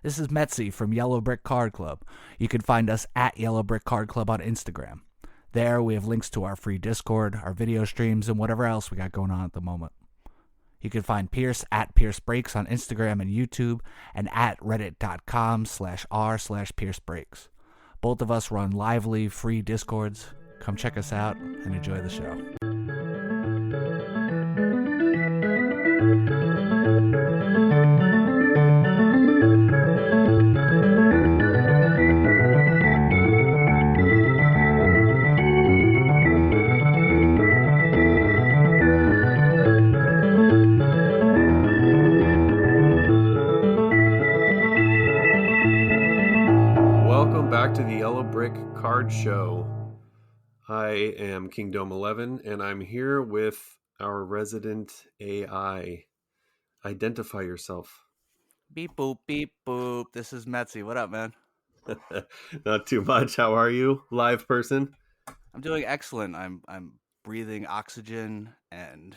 This is Metsy from Yellow Brick Card Club. You can find us at Yellow Brick Card Club on Instagram. There we have links to our free Discord, our video streams, and whatever else we got going on at the moment. You can find Pierce at Pierce Breaks on Instagram and YouTube, and at reddit.com/r/Pierce Breaks. Both of us run lively, free Discords. Come check us out and enjoy the show. Welcome back to the Yellow Brick Card Show. I am Kingdome 11, and I'm here with our resident AI. Identify yourself. Beep boop, beep boop. This is Metsy. What up, man? Not too much. How are you, live person? I'm doing excellent. I'm breathing oxygen, and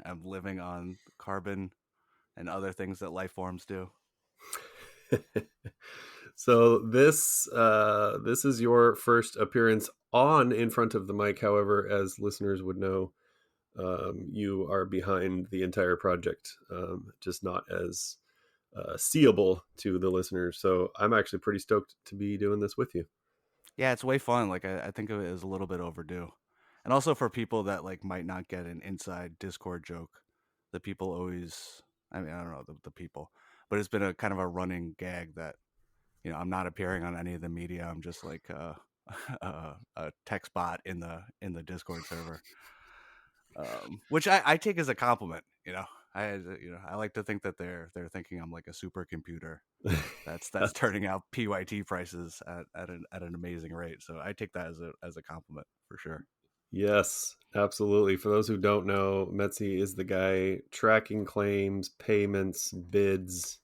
I'm living on carbon and other things that life forms do. So this is your first appearance on in front of the mic. However, as listeners would know, you are behind the entire project, just not as seeable to the listeners. So I'm actually pretty stoked to be doing this with you. Yeah, it's way fun. Like I think of it as a little bit overdue, and also for people that like might not get an inside Discord joke. The people always, I don't know the people, but it's been a kind of a running gag that, I'm not appearing on any of the media. I'm just like a text bot in the Discord server, which I take as a compliment. I like to think that they're thinking I'm like a supercomputer that's turning out PYT prices at an amazing rate. So I take that as a compliment for sure. Yes, absolutely. For those who don't know, Metsy is the guy tracking claims, payments, bids,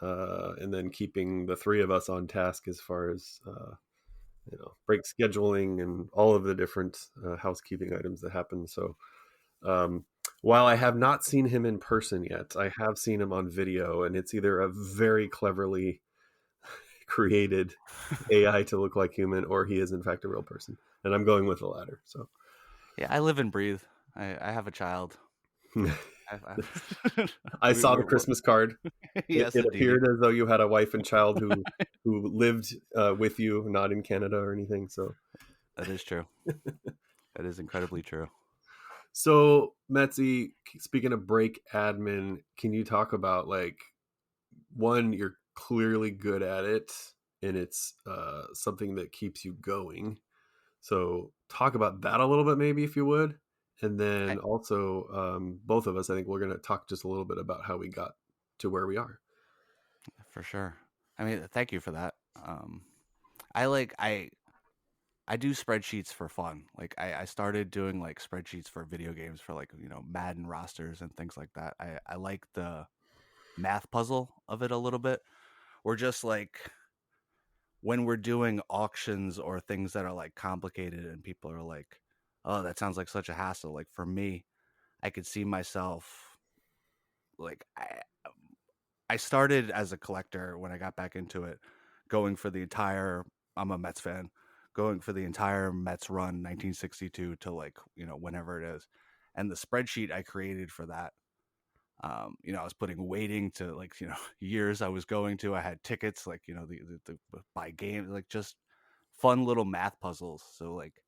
and then keeping the three of us on task as far as break scheduling and all of the different housekeeping items that happen. So while I have not seen him in person yet, I have seen him on video, and it's either a very cleverly created AI to look like human, or he is in fact a real person. And I'm going with the latter. So yeah, I live and breathe. I have a child. I saw the Christmas card. Yes, it appeared as though you had a wife and child who lived with you, not in Canada or anything. So that is true. That is incredibly true. So Metsy, speaking of break admin, can you talk about, like, one, you're clearly good at it, and it's something that keeps you going. So talk about that a little bit, maybe, if you would. And then also, both of us, I think we're going to talk just a little bit about how we got to where we are. For sure. I mean, thank you for that. I do spreadsheets for fun. Like I started doing like spreadsheets for video games for like, Madden rosters and things like that. I like the math puzzle of it a little bit. We're just like when we're doing auctions or things that are like complicated and people are like, oh, that sounds like such a hassle. Like for me, I could see myself like I started as a collector when I got back into it, going for the entire, I'm a Mets fan, going for the entire Mets run, 1962 to like, whenever it is. And the spreadsheet I created for that, I was putting weighting to like, years I was going to, I had tickets, like, the by game, like just fun little math puzzles. So like,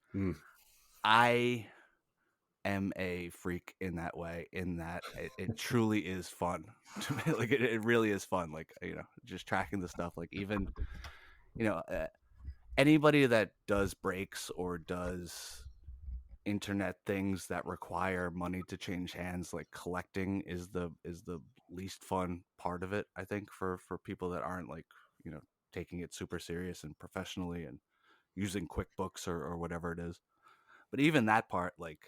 I am a freak in that way, in that it truly is fun to me. Like it really is fun. Like, just tracking the stuff, like even, anybody that does breaks or does internet things that require money to change hands, like collecting is the least fun part of it, I think, for people that aren't like, taking it super serious and professionally and using QuickBooks or whatever it is. But even that part, like,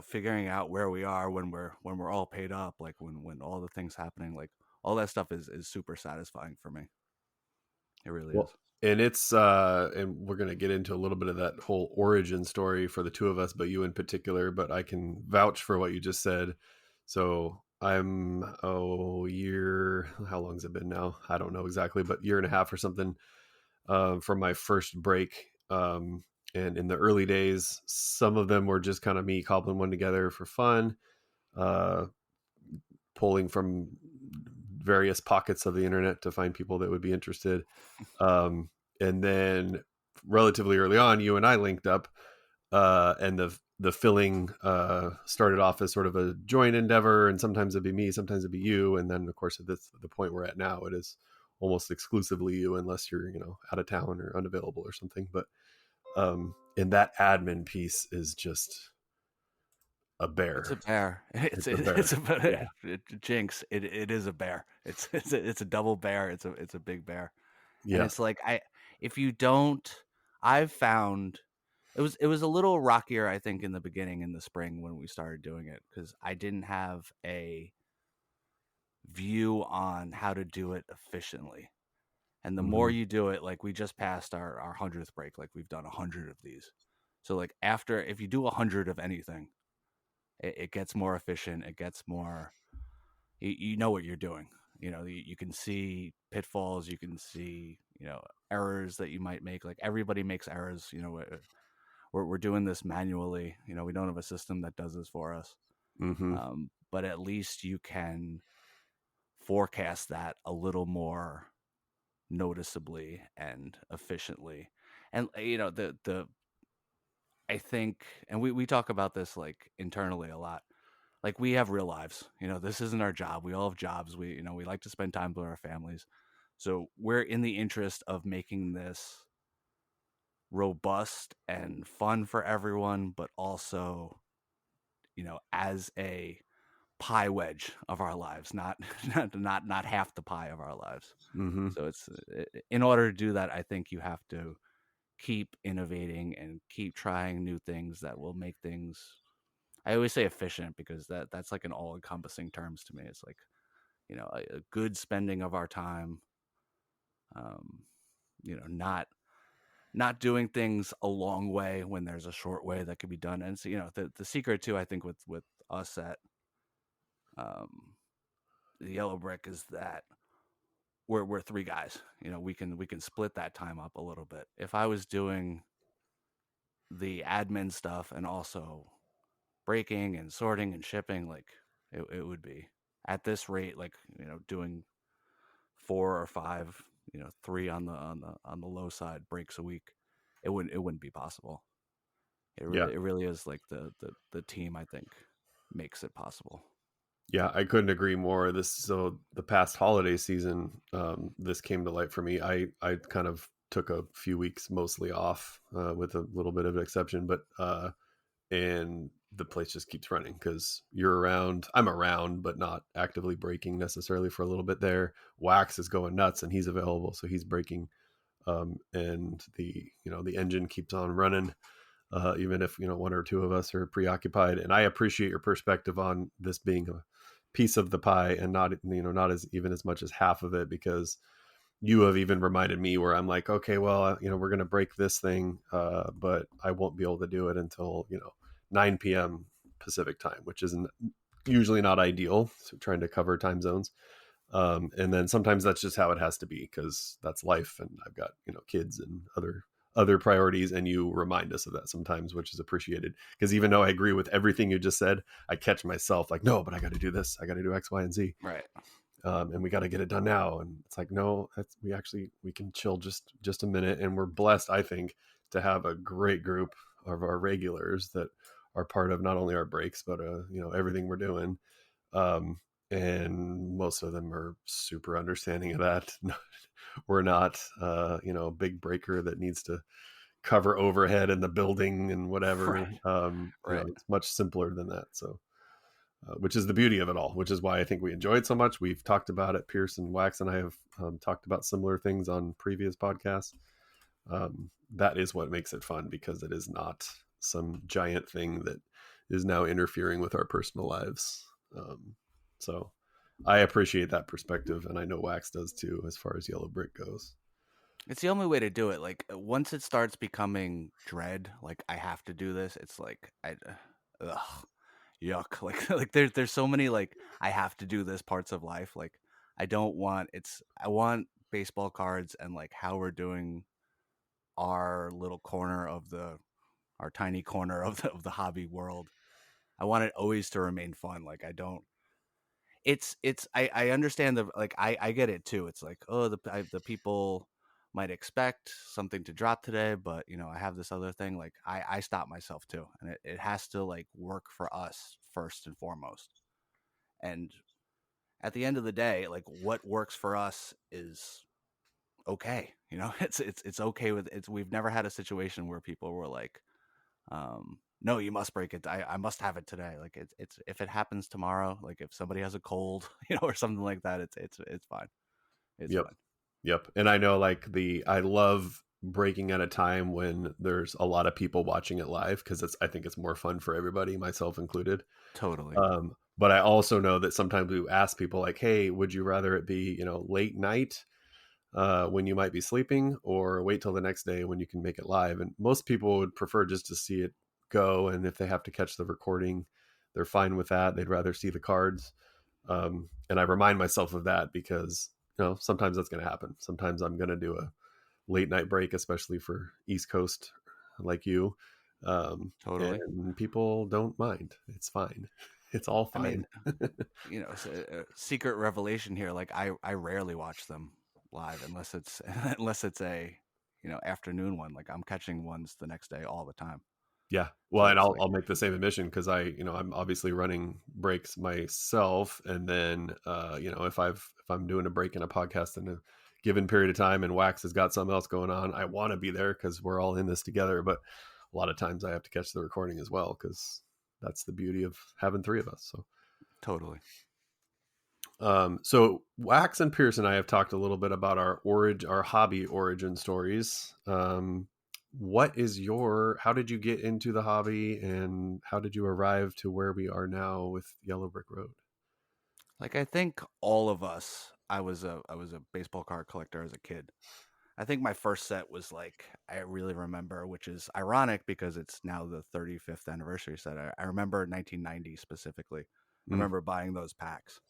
figuring out where we are when we're all paid up, like when all the things happening, like all that stuff is super satisfying for me. It really is. And it's and we're going to get into a little bit of that whole origin story for the two of us, but you in particular, but I can vouch for what you just said. So I'm year. How long's it been now? I don't know exactly, but year and a half or something from my first break. And in the early days, some of them were just kind of me cobbling one together for fun, uh, pulling from various pockets of the internet to find people that would be interested. Um, and then relatively early on, you and I linked up, and the filling started off as sort of a joint endeavor, and sometimes it'd be me, sometimes it'd be you, and then of course at this the point we're at now, it is almost exclusively you, unless you're out of town or unavailable or something. But and that admin piece is just a It's bear. a bear. It's a bear. It's Yeah. a jinx. It is a bear. It's a double bear. It's a big bear. And Yeah. it's like if you don't, I've found it was a little rockier, I think, in the beginning in the spring when we started doing it, because I didn't have a view on how to do it efficiently. And the more Hmm. you do it, like we just passed our 100th break, like we've done 100 of these. So like after, if you do 100 of anything, it gets more efficient. It gets more, you know what you're doing. You can see pitfalls. You can see, errors that you might make. Like everybody makes errors. We're doing this manually. We don't have a system that does this for us. Hmm. But at least you can forecast that a little more noticeably and efficiently. And the I think, and we talk about this like internally a lot. Like we have real lives. This isn't our job. We all have jobs. We like to spend time with our families. So we're in the interest of making this robust and fun for everyone, but also, as a pie wedge of our lives, not not half the pie of our lives. Hmm. So it's in order to do that, I think you have to keep innovating and keep trying new things that will make things. I always say efficient because that's like an all encompassing terms to me. It's like a good spending of our time. Um, not doing things a long way when there's a short way that could be done. And so the secret too, I think with us at um, the Yellow Brick is that we're three guys. We can split that time up a little bit. If I was doing the admin stuff and also breaking and sorting and shipping, like it would be at this rate, like doing 4 or 5, three on the low side breaks a week. It wouldn't be possible. It Yeah. really it really is like the team, I think, makes it possible. Yeah, I couldn't agree more. So the past holiday season, this came to light for me. I kind of took a few weeks mostly off, with a little bit of an exception, but and the place just keeps running because you're around. I'm around, but not actively breaking necessarily for a little bit there. Wax is going nuts, and he's available, so he's breaking. And the engine keeps on running, even if one or two of us are preoccupied. And I appreciate your perspective on this being a piece of the pie and not as even as much as half of it, because you have even reminded me where I'm like, okay, well, we're going to break this thing, but I won't be able to do it until 9 p.m. Pacific time, which isn't usually not ideal. So trying to cover time zones. And then sometimes that's just how it has to be because that's life, and I've got kids and other priorities, and you remind us of that sometimes, which is appreciated. Because even though I agree with everything you just said, I catch myself like, no, but I got to do this, I got to do X, Y, and Z, Right. and we got to get it done now. And it's like, no, we can chill just a minute, and we're blessed, I think, to have a great group of our regulars that are part of not only our breaks but everything we're doing. um, and most of them are super understanding of that. We're not big breaker that needs to cover overhead in the building and whatever. Right. Right. It's much simpler than that. So which is the beauty of it all, which is why I think we enjoy it so much. We've talked about it. Pierce and Wax and I have talked about similar things on previous podcasts. That is what makes it fun, because it is not some giant thing that is now interfering with our personal lives. So I appreciate that perspective, and I know Wax does too, as far as Yellow Brick goes. It's the only way to do it. Like once it starts becoming dread, like I have to do this. It's like ugh. yuck. Like there's so many like I have to do this parts of life. Like I don't want it's I want baseball cards and like how we're doing our little corner of the our tiny corner of the hobby world. I want it always to remain fun. Like I don't I understand the like I get it too. It's like, oh, the people might expect something to drop today, but you know, I have this other thing. Like I stop myself too. And it has to like work for us first and foremost. And at the end of the day, like what works for us is okay. You know, it's okay with it's we've never had a situation where people were like, no, you must break it. I must have it today. Like it's if it happens tomorrow, like if somebody has a cold, you know, or something like that, it's fine. It's Yep. fine. Yep. And I know like I love breaking at a time when there's a lot of people watching it live because I think it's more fun for everybody, myself included. Totally. But I also know that sometimes we ask people like, hey, would you rather it be, late night when you might be sleeping or wait till the next day when you can make it live? And most people would prefer just to see it go. And if they have to catch the recording, they're fine with that. They'd rather see the cards. And I remind myself of that because, sometimes that's going to happen. Sometimes I'm going to do a late night break, especially for East Coast like you. Totally. And people don't mind. It's fine. It's all I fine. mean, you know, secret revelation here. Like I rarely watch them live unless it's unless it's a you know afternoon one. Like I'm catching ones the next day all the time. Yeah. Well, So and it's I'll like I'll make the same admission because I'm obviously running breaks myself, and then if I'm doing a break in a podcast in a given period of time, and Wax has got something else going on, I want to be there because we're all in this together. But a lot of times I have to catch the recording as well because that's the beauty of having three of us. So. totally. So Wax and Pierce and I have talked a little bit about our hobby origin stories. How did you get into the hobby and how did you arrive to where we are now with Yellow Brick Road? Like I think all of us. I was a baseball card collector as a kid. I think my first set was like I really remember, which is ironic because it's now the 35th anniversary set. I remember 1990 specifically. I Mm, remember buying those packs.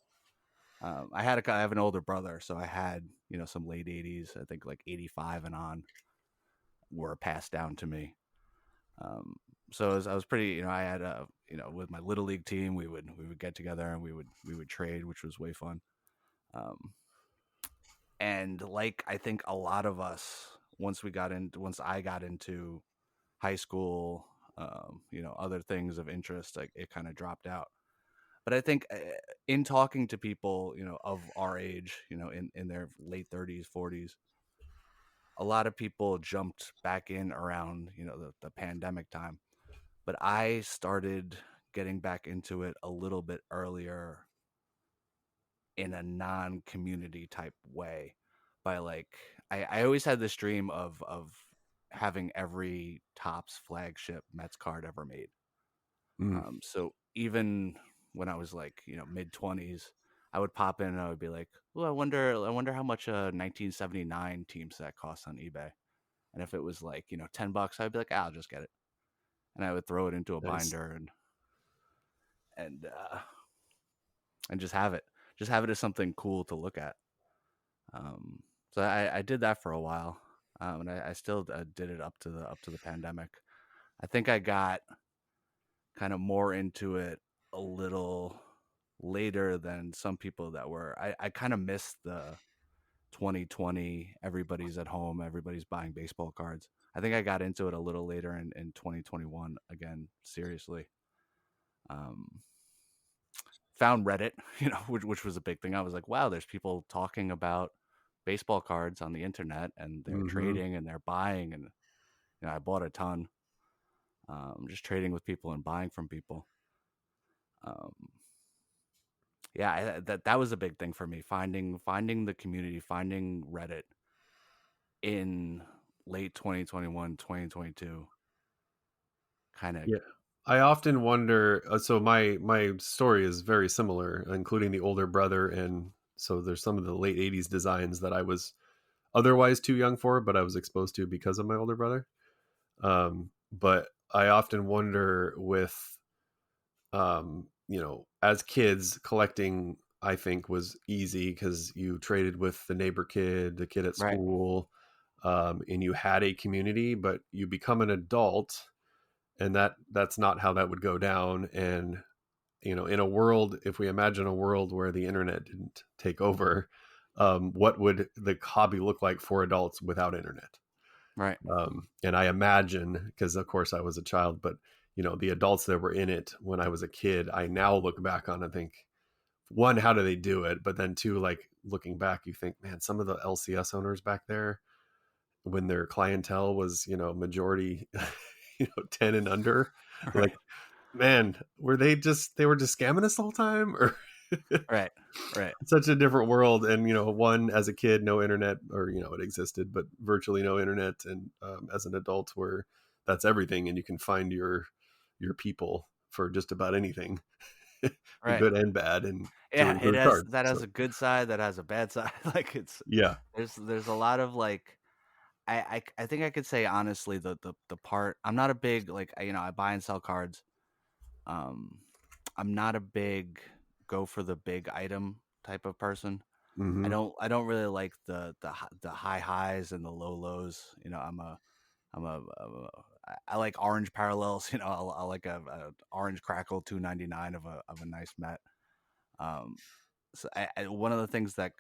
I have an older brother, so I had you know some late 80s. I think like 85 and on were passed down to me. Um, so I was pretty you know I had a you know with my little league team we would get together and we would trade, which was way fun. Um, and like I think a lot of us once I got into high school, you know, other things of interest, like it kind of dropped out. But I think in talking to people, you know, of our age, you know, in their late 30s, 40s, a lot of people jumped back in around, you know, the pandemic time. But I started getting back into it a little bit earlier in a non-community type way by like I always had this dream of having every Topps flagship Mets card ever made. mm, So even when I was like, you know, mid 20s, I would pop in and I would be like, "Oh, I wonder how much a 1979 team set costs on eBay." And if it was like, you know, $10, I'd be like, "I'll just get it." And I would throw it into a nice. binder and and just have it as something cool to look at. So I did that for a while, and I still did it up to the pandemic. I think I got kind of more into it a little later than some people that were. I kind of missed the 2020. Everybody's at home. Everybody's buying baseball cards. I think I got into it a little later in 2021 again. Seriously, um, found Reddit, you know, which was a big thing. I was like, wow, there's people talking about baseball cards on the internet and they're Hmm. trading and they're buying and you know, I bought a ton. Just trading with people and buying from people. Um, yeah, that was a big thing for me. Finding the community, finding Reddit in late 2021, 2022, kind of Yeah. I often wonder. So my story is very similar, including the older brother, and so there's some of the late '80s designs that I was otherwise too young for, but I was exposed to because of my older brother. But I often wonder with as kids, collecting, I think, was easy because you traded with the neighbor kid, the kid at Right. school, and you had a community. But you become an adult, and that's not how that would go down. And in a world, if we imagine a world where the internet didn't take over, what would the hobby look like for adults without internet? Right. And I imagine, because of course I was a child, but the adults that were in it when I was a kid, I now look back on and think, one, how do they do it? But then two, like looking back, you think, man, some of the LCS owners back there, when their clientele was, majority, 10 and under, like, Right. man, they were just scamming us the whole time? Or Right. Right. such a different world. And one, as a kid, no internet, or it existed but virtually no internet. And as an adult, where that's everything, and you can find your people for just about anything, the Right. good and bad, and to Yeah, it include has cards. that has So a good side, that has a bad side. Like it's yeah. there's a lot of like I think I could say honestly the part I'm not a big like I buy and sell cards. Um I'm not a big go for the big item type of person. Hmm. I don't really like the high highs and the low lows. I like orange parallels. I like a orange crackle 299 of a nice Met. Um, so one of the things that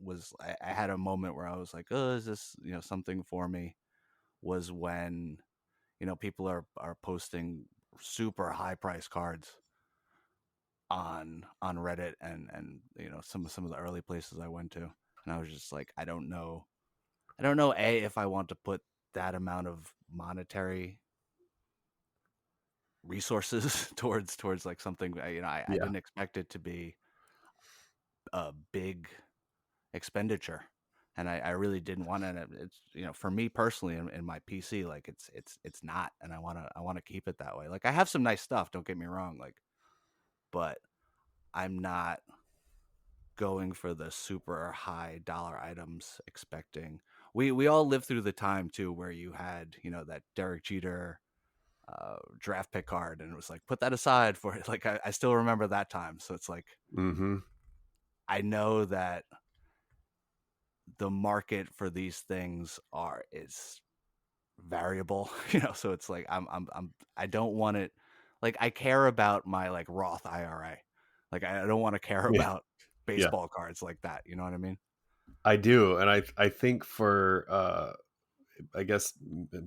was I had a moment where I was like, oh, is this something for me? Was when people are posting super high price cards on Reddit and some of the early places I went to, and I was just like, I don't know a if I want to put that amount of monetary resources towards like something I Yeah. didn't expect it to be a big expenditure, and I really didn't want it. It's for me personally in my PC, like it's not, and I want to keep it that way. Like I have some nice stuff, don't get me wrong, like, but I'm not going for the super high dollar items expecting. We all lived through the time too where you had that Derek Jeter draft pick card, and it was like put that aside for it. Like I still remember that time, so it's like Hmm. I know that the market for these things is variable, so it's like I don't want it. Like I care about my like Roth IRA. Like I don't want to care Yeah. about Yeah. baseball cards like that. You know what I mean? I do. And I think for I guess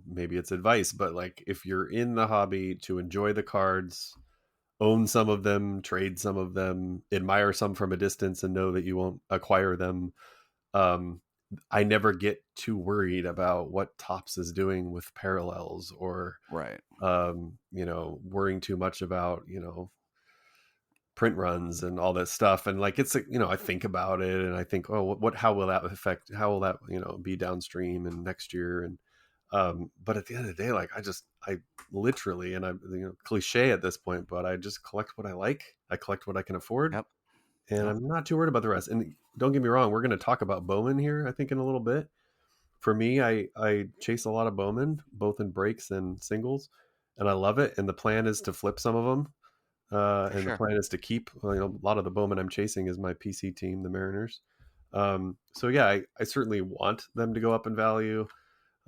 maybe it's advice, but like, if you're in the hobby to enjoy the cards, own some of them, trade some of them, admire some from a distance, and know that you won't acquire them. Um, I never get too worried about what Tops is doing with parallels, or Right. worrying too much about print runs and all that stuff. And like, it's I think about it, and I think, oh, how will that affect, how will that be downstream and next year? And but at the end of the day, like, I literally, and I'm cliche at this point, but I just collect what I like. I collect what I can afford, Yep. and Yep. I'm not too worried about the rest. And don't get me wrong, we're going to talk about Bowman here, I think, in a little bit. For me, I chase a lot of Bowman, both in breaks and singles, and I love it. And the plan is to flip some of them, For and the sure. plan is to keep, a lot of the Bowman I'm chasing is my PC team, the Mariners. So yeah, I certainly want them to go up in value,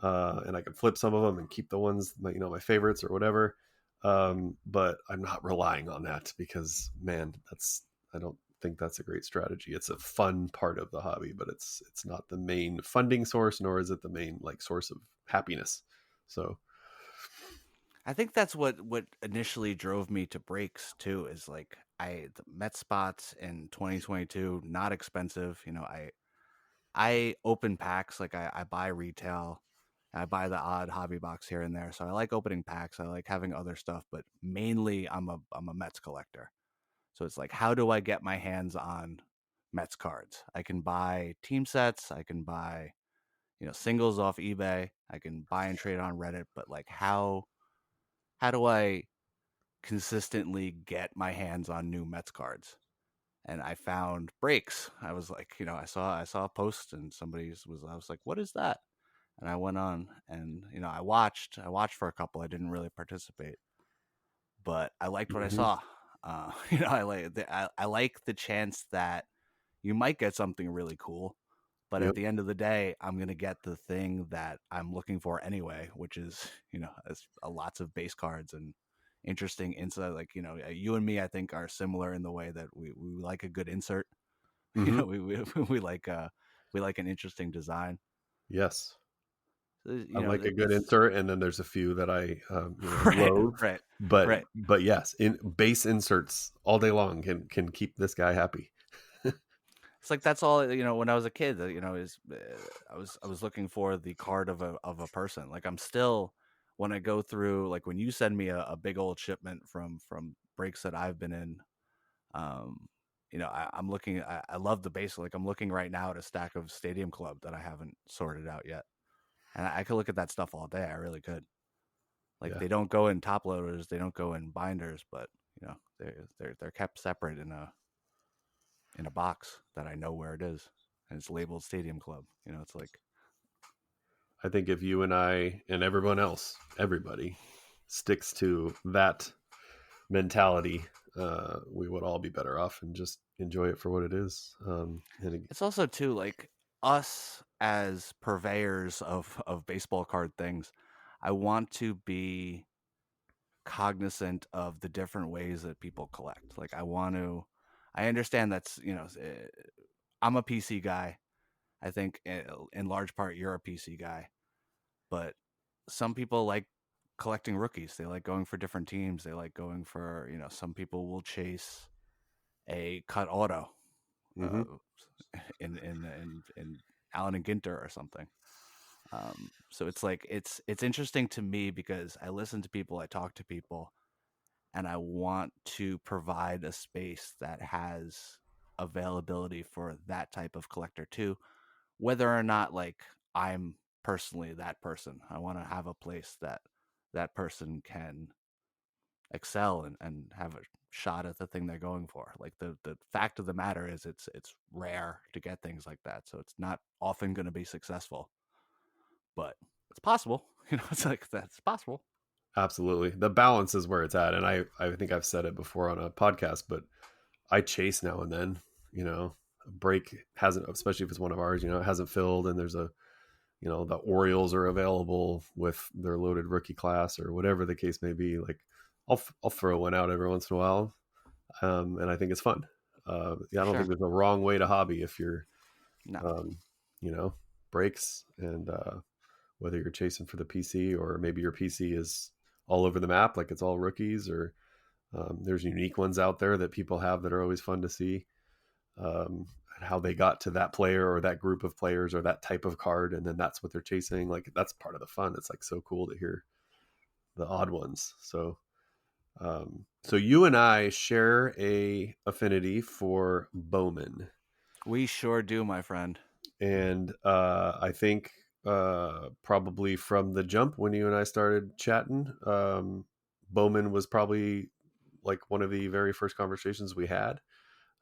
and I can flip some of them and keep the ones my favorites or whatever. But I'm not relying on that, because man, I don't think that's a great strategy. It's a fun part of the hobby, but it's not the main funding source, nor is it the main like source of happiness. So I think that's what initially drove me to breaks too. Is like the Met spots in 2022 not expensive. I open packs, like I buy retail. I buy the odd hobby box here and there. So I like opening packs. I like having other stuff, but mainly I'm a Mets collector. So it's like, how do I get my hands on Mets cards? I can buy team sets. I can buy singles off eBay. I can buy and trade on Reddit. But like, how do I consistently get my hands on new Mets cards? And I found breaks. I was like, I saw a post and I was like, what is that? And I went on and I watched for a couple. I didn't really participate, but I liked what I mhm. saw. I like the chance that you might get something really cool, but at Yep. the end of the day, I'm gonna get the thing that I'm looking for anyway, which is lots of base cards and interesting insight. Like you and me, I think are similar in the way that we like a good insert. You Hmm. know, we we like an interesting design. Yes. I like a good It's insert, and then there's a few that I, right, loathe. right, But right. yes, in base inserts all day long can keep this guy happy. It's like that's all when I was a kid. Is I was looking for the card of a person. Like I'm still when I go through like when you send me a big old shipment from breaks that I've been in. Um, I'm looking. I love the base. Like I'm looking right now at a stack of Stadium Club that I haven't sorted out yet, and I could look at that stuff all day. I really could. Like Yeah, they don't go in top loaders, they don't go in binders, but they're kept separate in a box that I know where it is, and it's labeled Stadium Club. It's like I think if you and I and everyone else, everybody, sticks to that mentality, we would all be better off and just enjoy it for what it is. it's also too like us as purveyors of baseball card things. I want to be cognizant of the different ways that people collect. Like I want to. I understand that's I'm a PC guy. I think in large part you're a PC guy, but some people like collecting rookies. They like going for different teams. They like going for some people will chase a cut auto hmm uh, in Allen and Ginter or something. So it's like it's interesting to me because I listen to people, I talk to people, and I want to provide a space that has availability for that type of collector too, whether or not like I'm personally that person. I want to have a place that that person can excel and have a shot at the thing they're going for. Like the fact of the matter is it's rare to get things like that. So it's not often going to be successful, but it's possible. It's like that's possible. Absolutely. The balance is where it's at. And I think I've said it before on a podcast, but I chase now and then, a break hasn't, especially if it's one of ours, it hasn't filled and there's the Orioles are available with their loaded rookie class or whatever the case may be. Like I'll throw one out every once in a while. And I think it's fun. Yeah, I don't think Sure. there's a wrong way to hobby if you're, No. um, you know, breaks and, whether you're chasing for the PC or maybe your PC is all over the map, like it's all rookies, or there's unique ones out there that people have that are always fun to see. How they got to that player or that group of players or that type of card, and then that's what they're chasing. Like that's part of the fun. It's like so cool to hear the odd ones. So you and I share a affinity for Bowman, We sure do, my friend. and I think probably from the jump when you and I started chatting, Bowman was probably like one of the very first conversations we had.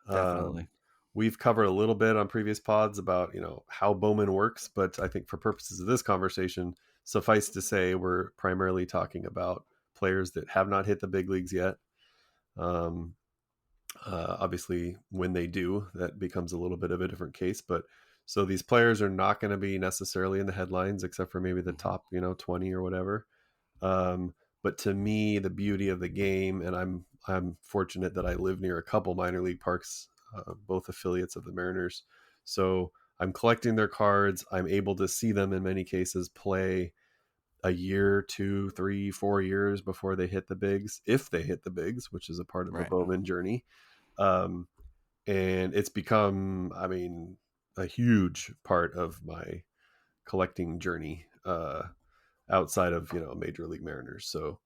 Um, Definitely. we've covered a little bit on previous pods about how Bowman works, but I think for purposes of this conversation, suffice to say, we're primarily talking about players that have not hit the big leagues yet. Um, Obviously, when they do, that becomes a little bit of a different case. But so these players are not going to be necessarily in the headlines, except for maybe the Mhm. top, 20 or whatever. But to me, the beauty of the game, and I'm fortunate that I live near a couple minor league parks, both affiliates of the Mariners. So I'm collecting their cards. I'm able to see them in many cases play a year, 2, 3, 4 years before they hit the bigs, if they hit the bigs, which is a part of the Right. Bowman journey. Um, and it's become, I mean, a huge part of my collecting journey, outside of Major League Mariners. So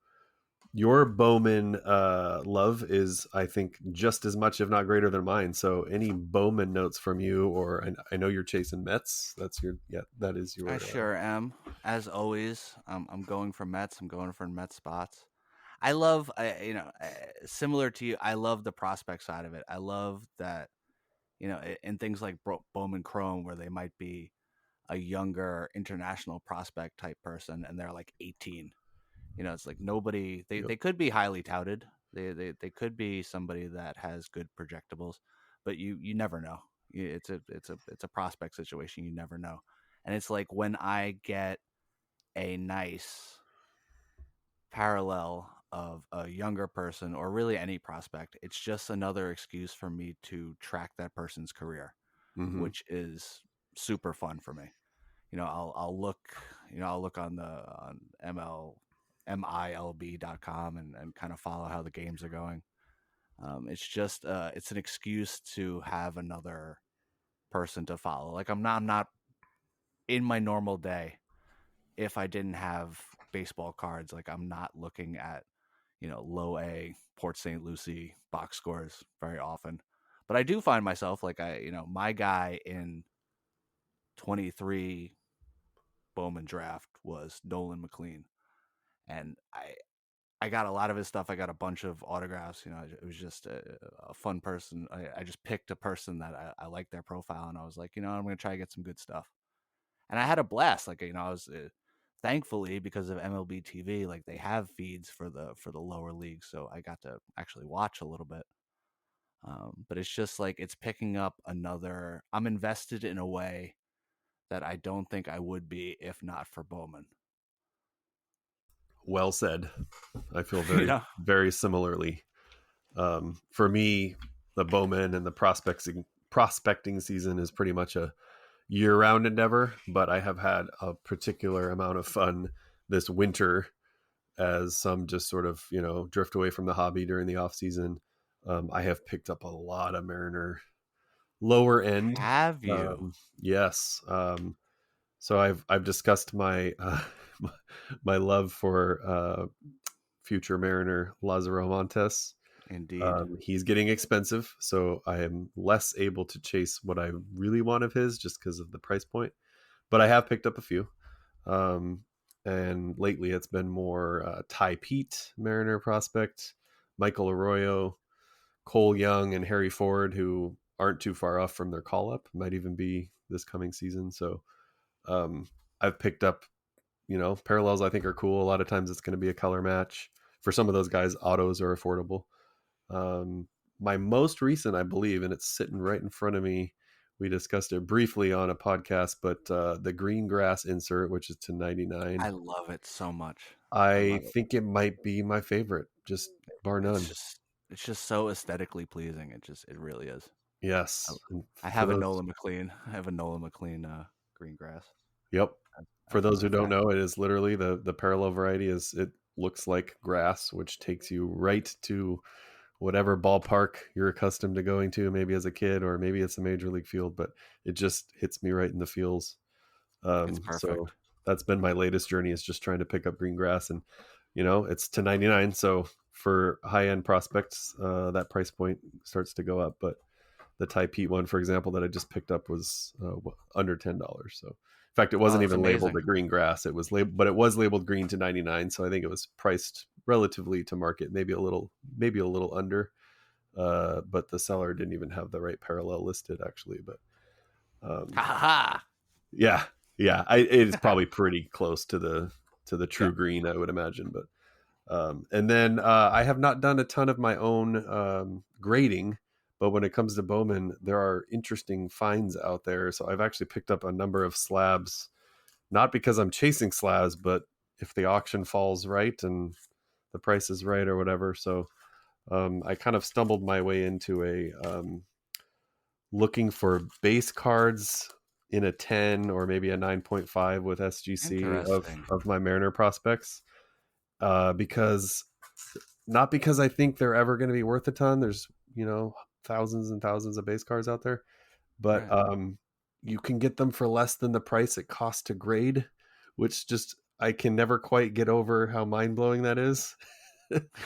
your Bowman love is, I think, just as much, if not greater, than mine. So any Bowman notes from you, or I know you're chasing Mets. That's your yeah, that is I your sure am. As always, I'm going for Mets. I'm going for Mets spots. I love, similar to you. I love the prospect side of it. I love that, in things like Bowman Chrome, where they might be a younger international prospect type person, and they're like 18. It's like nobody. They yep. they could be highly touted. They could be somebody that has good projectables, but you never know. It's a prospect situation. You never know, and it's like when I get a nice parallel of a younger person or really any prospect, it's just another excuse for me to track that person's career, Mm-hmm. which is super fun for me. I'll look, I'll look on the on milb.com and kind of follow how the games are going. It's just it's an excuse to have another person to follow. Like I'm not in my normal day if I didn't have baseball cards. Like I'm not looking at low A Port St. Lucie box scores very often. But I do find myself like my guy in 23 Bowman draft was Nolan McLean, and I got a lot of his stuff. I got a bunch of autographs. It was just a fun person. I just picked a person that I liked their profile, and I was like, I'm gonna try to get some good stuff. And I had a blast. Like I was thankfully because of MLB TV, like they have feeds for the lower leagues, so I got to actually watch a little bit. But it's just like it's picking up another. I'm invested in a way that I don't think I would be if not for Bowman. Well said. I feel you very, know, very similarly. For me, the Bowman and the prospecting season is pretty much a year-round endeavor, but I have had a particular amount of fun this winter as some just sort of drift away from the hobby during the off season. I have picked up a lot of Mariner lower end. have you? Yes. So I've discussed my my love for future Mariner Lazaro Montes. Indeed. He's getting expensive, so I am less able to chase what I really want of his just because of the price point. But I have picked up a few. Um, and lately it's been more Ty Pete, Mariner prospect, Michael Arroyo, Cole Young, and Harry Ford, who aren't too far off from their call up, might even be this coming season. So um, I've picked up, parallels I think are cool. A lot of times it's going to be a color match. For some of those guys, autos are affordable. Um, my most recent, I believe, and it's sitting right in front of me. We discussed it briefly on a podcast, but the green grass insert, which is to 99, I love it so much. I I love it. think it might be my favorite, just bar It's none. just it's just so aesthetically pleasing. It really is. I, Yes. And I for have a those, Nolan McLean. I have a Nolan McLean green grass yep. For as those a who don't friend. know, it is literally the parallel variety is it looks like grass, which takes you right to whatever ballpark you're accustomed to going to, maybe as a kid, or maybe it's a major league field, but it just hits me right in the feels. It's So perfect. that's been my latest journey is just trying to pick up green grass, and it's to 99. So for high end prospects, that price point starts to go up. But the Thai Pete one, for example, that I just picked up was under $10. So in fact, it Oh, wasn't that's even labeled amazing. a green grass. It was labeled, but it was labeled green to 99. So I think it was priced relatively to market, maybe a little under. But the seller didn't even have the right parallel listed actually. But Ha um, ha yeah, yeah, it's ha. probably pretty close to the Yeah. true green, I would imagine. But and then I have not done a ton of my own grading, but when it comes to Bowman, there are interesting finds out there. So I've actually picked up a number of slabs, not because I'm chasing slabs, but if the auction falls right and the price is right or whatever. So I kind of stumbled my way into a looking for base cards in a 10 or maybe a 9.5 with SGC Interesting. of my Mariner prospects because not because I think they're ever going to be worth a ton. There's, thousands and thousands of base cards out there, but Right. you can get them for less than the price it costs to grade, which just I can never quite get over how mind blowing that is.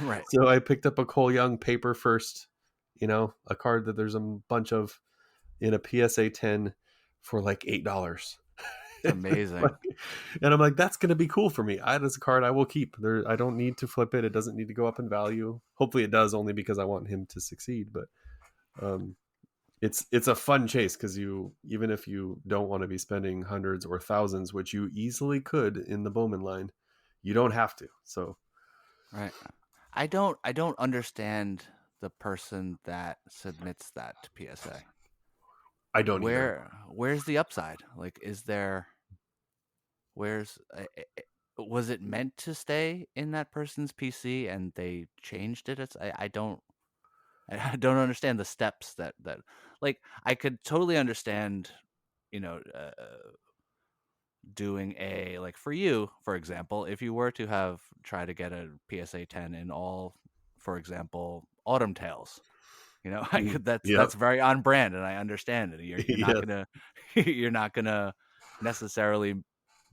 Right. So I picked up a Cole Young paper first, a card that there's a bunch of in a PSA 10 for like $8. It's amazing. And I'm like, that's going to be cool for me. That is a card I will keep. I don't need to flip it. It doesn't need to go up in value. Hopefully, it does, only because I want him to succeed. But um, it's a fun chase because even if you don't want to be spending hundreds or thousands, which you easily could in the Bowman line, you don't have to. So Right. I don't understand the person that submits that to PSA. I don't either. Where's the upside? Like, is there where's was it meant to stay in that person's PC and they changed it? I don't I don't understand the steps that like I could totally understand, you know, doing a like for you, for example, if you were to have try to get a PSA 10 in all, for example, Autumn Tales. I Mm, could that's yep. very on brand, and I understand it. You're not Yes. gonna you're not gonna necessarily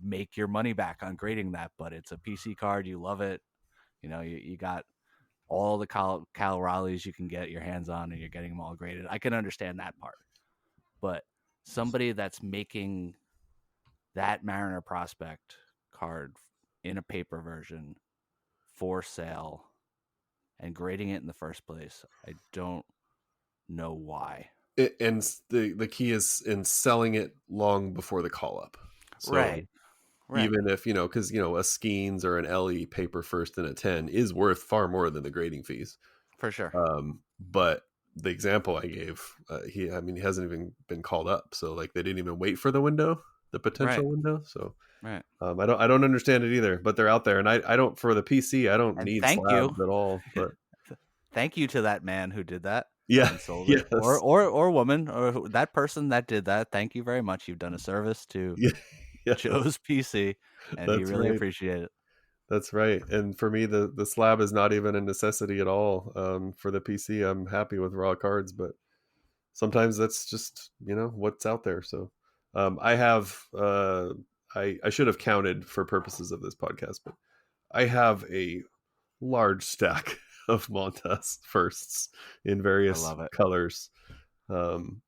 make your money back on grading that, but it's a PC card. You love it. You got all the Cal Raleighs you can get your hands on, and you're getting them all graded. I can understand that part, but somebody that's making that Mariner Prospect card in a paper version for sale and grading it in the first place, I don't know why. And the key is in selling it long before the call up. Right, So right, even if because a Skeens or an LE paper first and a 10 is worth far more than the grading fees. for sure. But the example I gave, he hasn't even been called up, so like they didn't even wait for the window, the Right, potential window. So right. I don't understand it either, but they're out there, and I don't for the PC. I don't And need thank you. slabs at all. But Thank you to that man who did that yeah, and sold it, or yes, woman, or that person that did that. Thank you very much. You've done a service to yeah, yes, Joe's PC, and he that's really right. appreciated it. That's right. And for me, the slab is not even a necessity at all. For the PC, I'm happy with raw cards, but sometimes that's just what's out there. So I have I should have counted for purposes of this podcast, but I have a large stack of Montas firsts in I various love it. colors, um,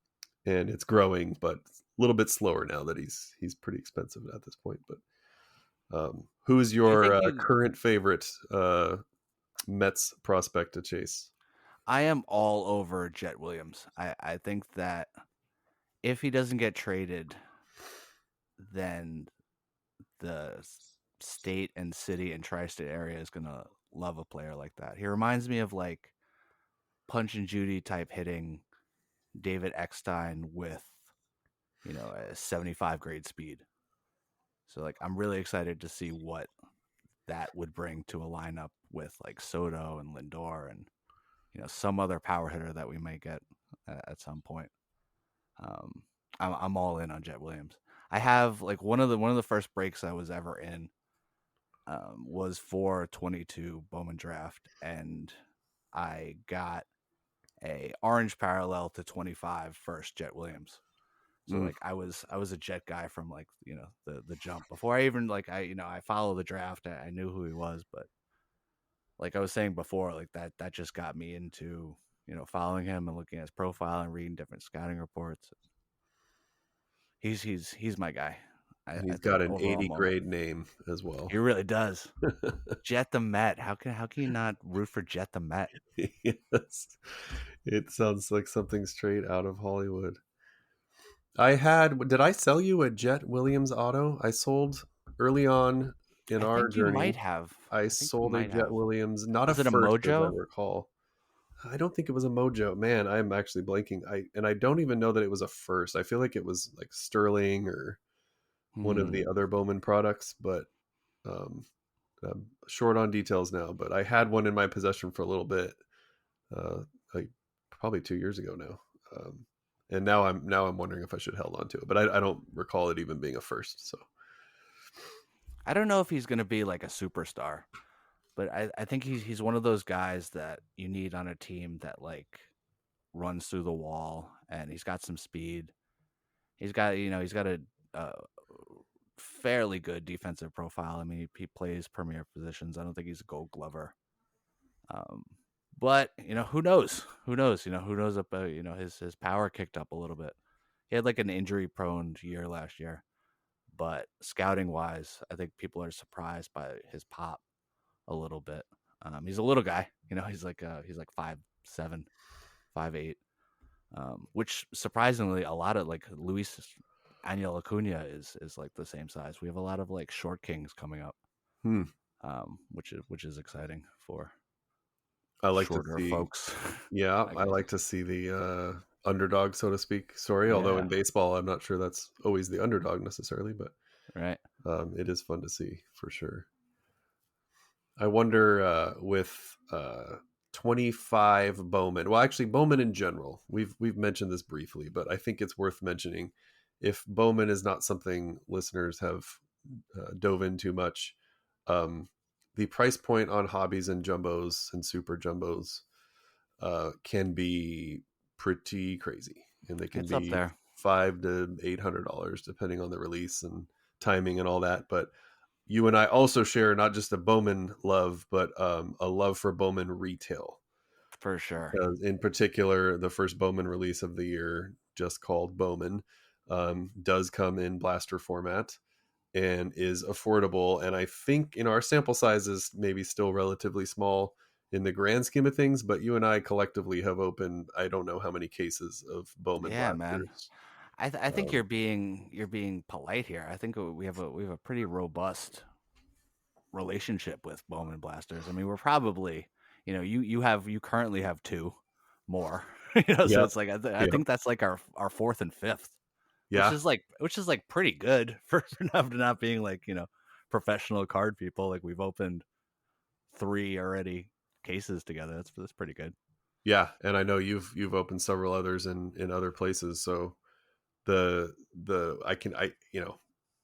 and it's growing, but a little bit slower now that he's pretty expensive at this point. But who's Do you your think you? current favorite Mets prospect to chase? I am all over Jet Williams. I think that if he doesn't get traded, then the state and city and tri-state area is gonna love a player like that. He reminds me of like Punch and Judy type hitting David Eckstein with a 75 grade speed. So like I'm really excited to see what that would bring to a lineup with like Soto and Lindor and some other power hitter that we might get at some point. Um, I'm all in on Jet Williams. I have like one of the first breaks I was ever in was for 22 Bowman draft, and I got a orange parallel to 25 first Jet Williams. So Mm, like I was a Jet guy from like the jump before I even like I follow the draft. I knew who he was, but like I was saying before, like that just got me into following him and looking at his profile and reading different scouting reports. He's my guy. I he's got think an overall 80 moment. grade name as well. He really does. Jet the Met. How can you not root for Jet the Met? Yes. It sounds like something straight out of Hollywood. Did I sell you a Jet Williams auto? I sold early on in I our think you might journey. have. I I think you sold a might Jet have. Williams, not a Was it a first as I Mojo? recall. I don't think it was a Mojo. Man, I'm actually blanking. I don't even know that it was a first. I feel like it was like Sterling or one of the Hmm. other Bowman products, but um, I'm short on details now. But I had one in my possession for a little bit, uh, like probably 2 years ago now. And now I'm wondering if I should held on to it, but I don't recall it even being a first. So I don't know if he's gonna be like a superstar, but I think he's one of those guys that you need on a team that like runs through the wall and he's got some speed. He's got a uh, fairly good defensive profile. I mean, he plays premier positions. I don't think he's a Gold Glover. Um, but who knows? Who knows? Who knows if his power kicked up a little bit. He had like an injury prone year last year, but scouting wise, I think people are surprised by his pop a little bit. He's a little guy. He's like 5'7", 5'8", which surprisingly a lot of like Luis Angel Acuna is like the same size. We have a lot of like short kings coming up, hmm. which is exciting for. I like to shorter see. folks, Yeah, I I guess. like to see the underdog, so to speak, story. Although Yeah, in baseball, I'm not sure that's always the underdog necessarily, but right. it is fun to see for sure. I wonder with 25 Bowman. Well, actually, Bowman in general. We've mentioned this briefly, but I think it's worth mentioning. If Bowman is not something listeners have dove in too much, um, the price point on hobbies and jumbos and super jumbos can be pretty crazy, and they can It's up be there $500 to $800 depending on the release and timing and all that. But you and I also share not just a Bowman love, but a love for Bowman retail. for sure. Because in particular, the first Bowman release of the year, just called Bowman, does come in blaster format and is affordable. And I think our sample size is maybe still relatively small in the grand scheme of things, but you and I collectively have opened I don't know how many cases of Bowman Yeah, man. blasters. I think Um, you're being polite here. I think we have a pretty robust relationship with Bowman blasters. I mean, we're probably, you currently have two more, so yep, it's like I yep, think that's like our fourth and fifth, which yeah, is like pretty good for not being like, professional card people. Like we've opened three already cases together. That's pretty good. yeah. And I know you've opened several others in other places, so the I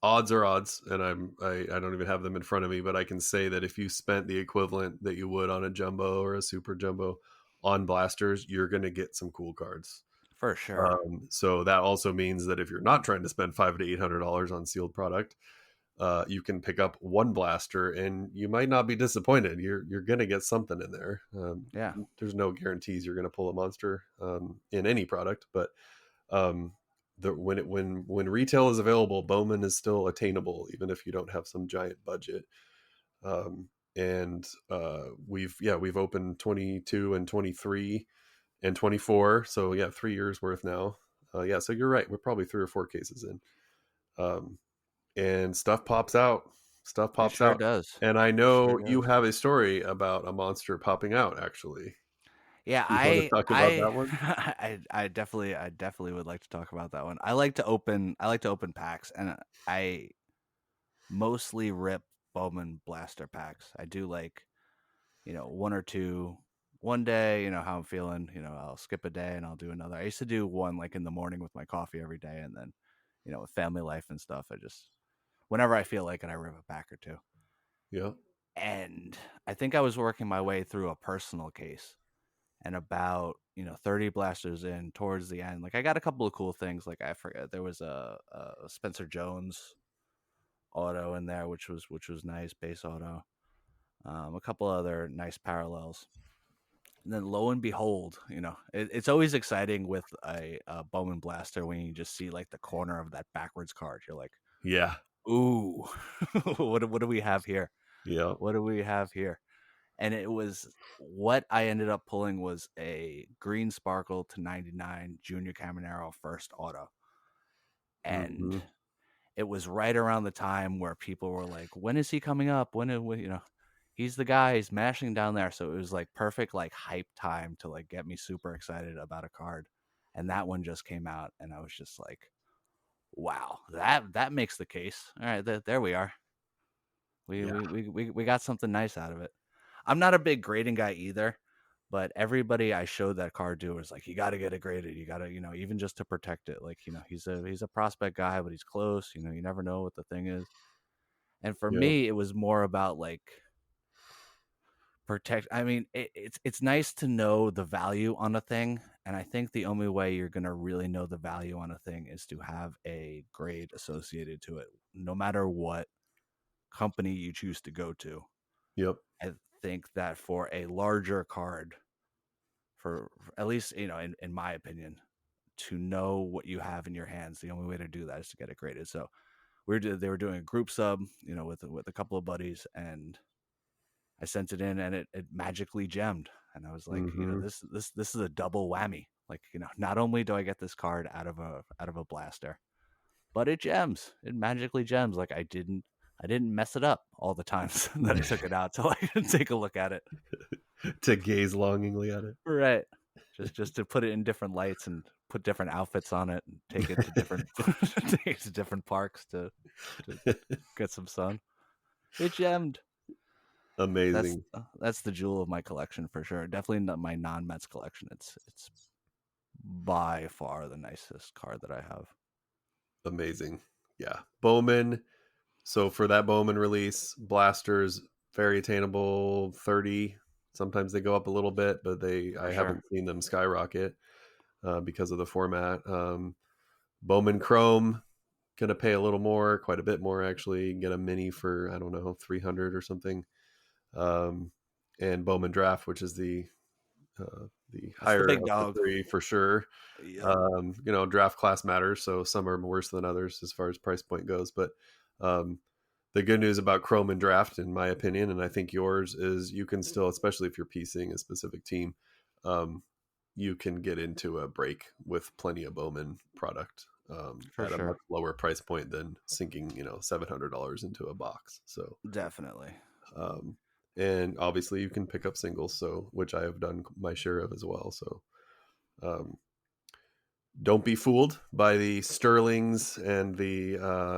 odds are odds, and I don't even have them in front of me, but I can say that if you spent the equivalent that you would on a jumbo or a super jumbo on blasters, you're going to get some cool cards. For sure. So that also means that if you're not trying to spend $500 to $800 on sealed product, you can pick up one blaster and you might not be disappointed. You're going to get something in there. Yeah, There's no guarantees you're going to pull a monster in any product, but um, when retail is available, Bowman is still attainable, even if you don't have some giant budget. Um, and we've opened 22 and 23 and 24, so yeah, 3 years worth now. Yeah, so you're right. We're probably 3 or 4 cases in, um, and Stuff it pops sure out, does. and I It sure know you does. have a story about a monster popping out. Actually, Yeah, you want to talk about that one? I definitely would like to talk about that one. I like to open packs, and I mostly rip Bowman blaster packs. I do like, one or two one day, how I'm feeling, I'll skip a day and I'll do another. I used to do one like in the morning with my coffee every day, and then, with family life and stuff, I just whenever I feel like it, I rip a pack or two. Yeah. And I think I was working my way through a personal case, and about 30 blasters in towards the end, like I got a couple of cool things. Like I forget, there was a Spencer Jones auto in there, which was nice, base auto. A couple other nice parallels, and then lo and behold, it's always exciting with a Bowman blaster when you just see like the corner of that backwards card. You're like, Yeah. ooh, what do we have here? Yeah. What do we have here? And it was, what I ended up pulling was a green sparkle to 99 Junior Caminero first auto. And Hmm. it was right around the time where people were like, when is he coming up? He's the guy, he's mashing down there. So it was like perfect, like hype time to like get me super excited about a card. And that one just came out, and I was just like, wow, that makes the case. All right, there we are. We, Yeah. we we we got something nice out of it. I'm not a big grading guy either, but everybody I showed that card to was like, you got to get it graded. You got to, even just to protect it. Like, he's a prospect guy, but he's close. You never know what the thing is. And for Yeah. me, it was more about like protect. I mean, it's nice to know the value on a thing, and I think the only way you're gonna really know the value on a thing is to have a grade associated to it, no matter what company you choose to go to. Yep. I think that for a larger card, for at least, in my opinion, to know what you have in your hands, the only way to do that is to get it graded. So they were doing a group sub, with a couple of buddies, and I sent it in, and it magically gemmed. And I was like, Hmm. this is a double whammy. Like, not only do I get this card out of a blaster, but it gems. It magically gems. Like I didn't mess it up all the times that I took it out to like take a look at it. to gaze longingly at Right. Just to put it in different lights and put different outfits on it and take it to different take it to different parks to it. get some sun. It gemmed. Amazing. That's the jewel of my collection for sure. Definitely not my non-Mets collection. It's by far the nicest card that I have. Amazing. Yeah. Bowman. So for that Bowman release, blasters very attainable, 30. Sometimes they go up a little bit, but For I sure. haven't seen them skyrocket because of the format. Bowman Chrome gonna pay a little more, quite a bit more actually. Get a mini for I don't know 300 or something. Um, and Bowman Draft, which is the That's the higher big of the dog. three for sure. Yep. Draft class matters, so some are worse than others as far as price point goes. But um, the good news about Chrome and Draft, in my opinion, and I think yours, is you can still, especially if you're piecing a specific team, um, you can get into a break with plenty of Bowman product For at a much sure. lower price point than sinking, $700 into a box. So, Definitely. um, and obviously you can pick up singles, so which I have done my share of as well. So, um, don't be fooled by the Sterlings and the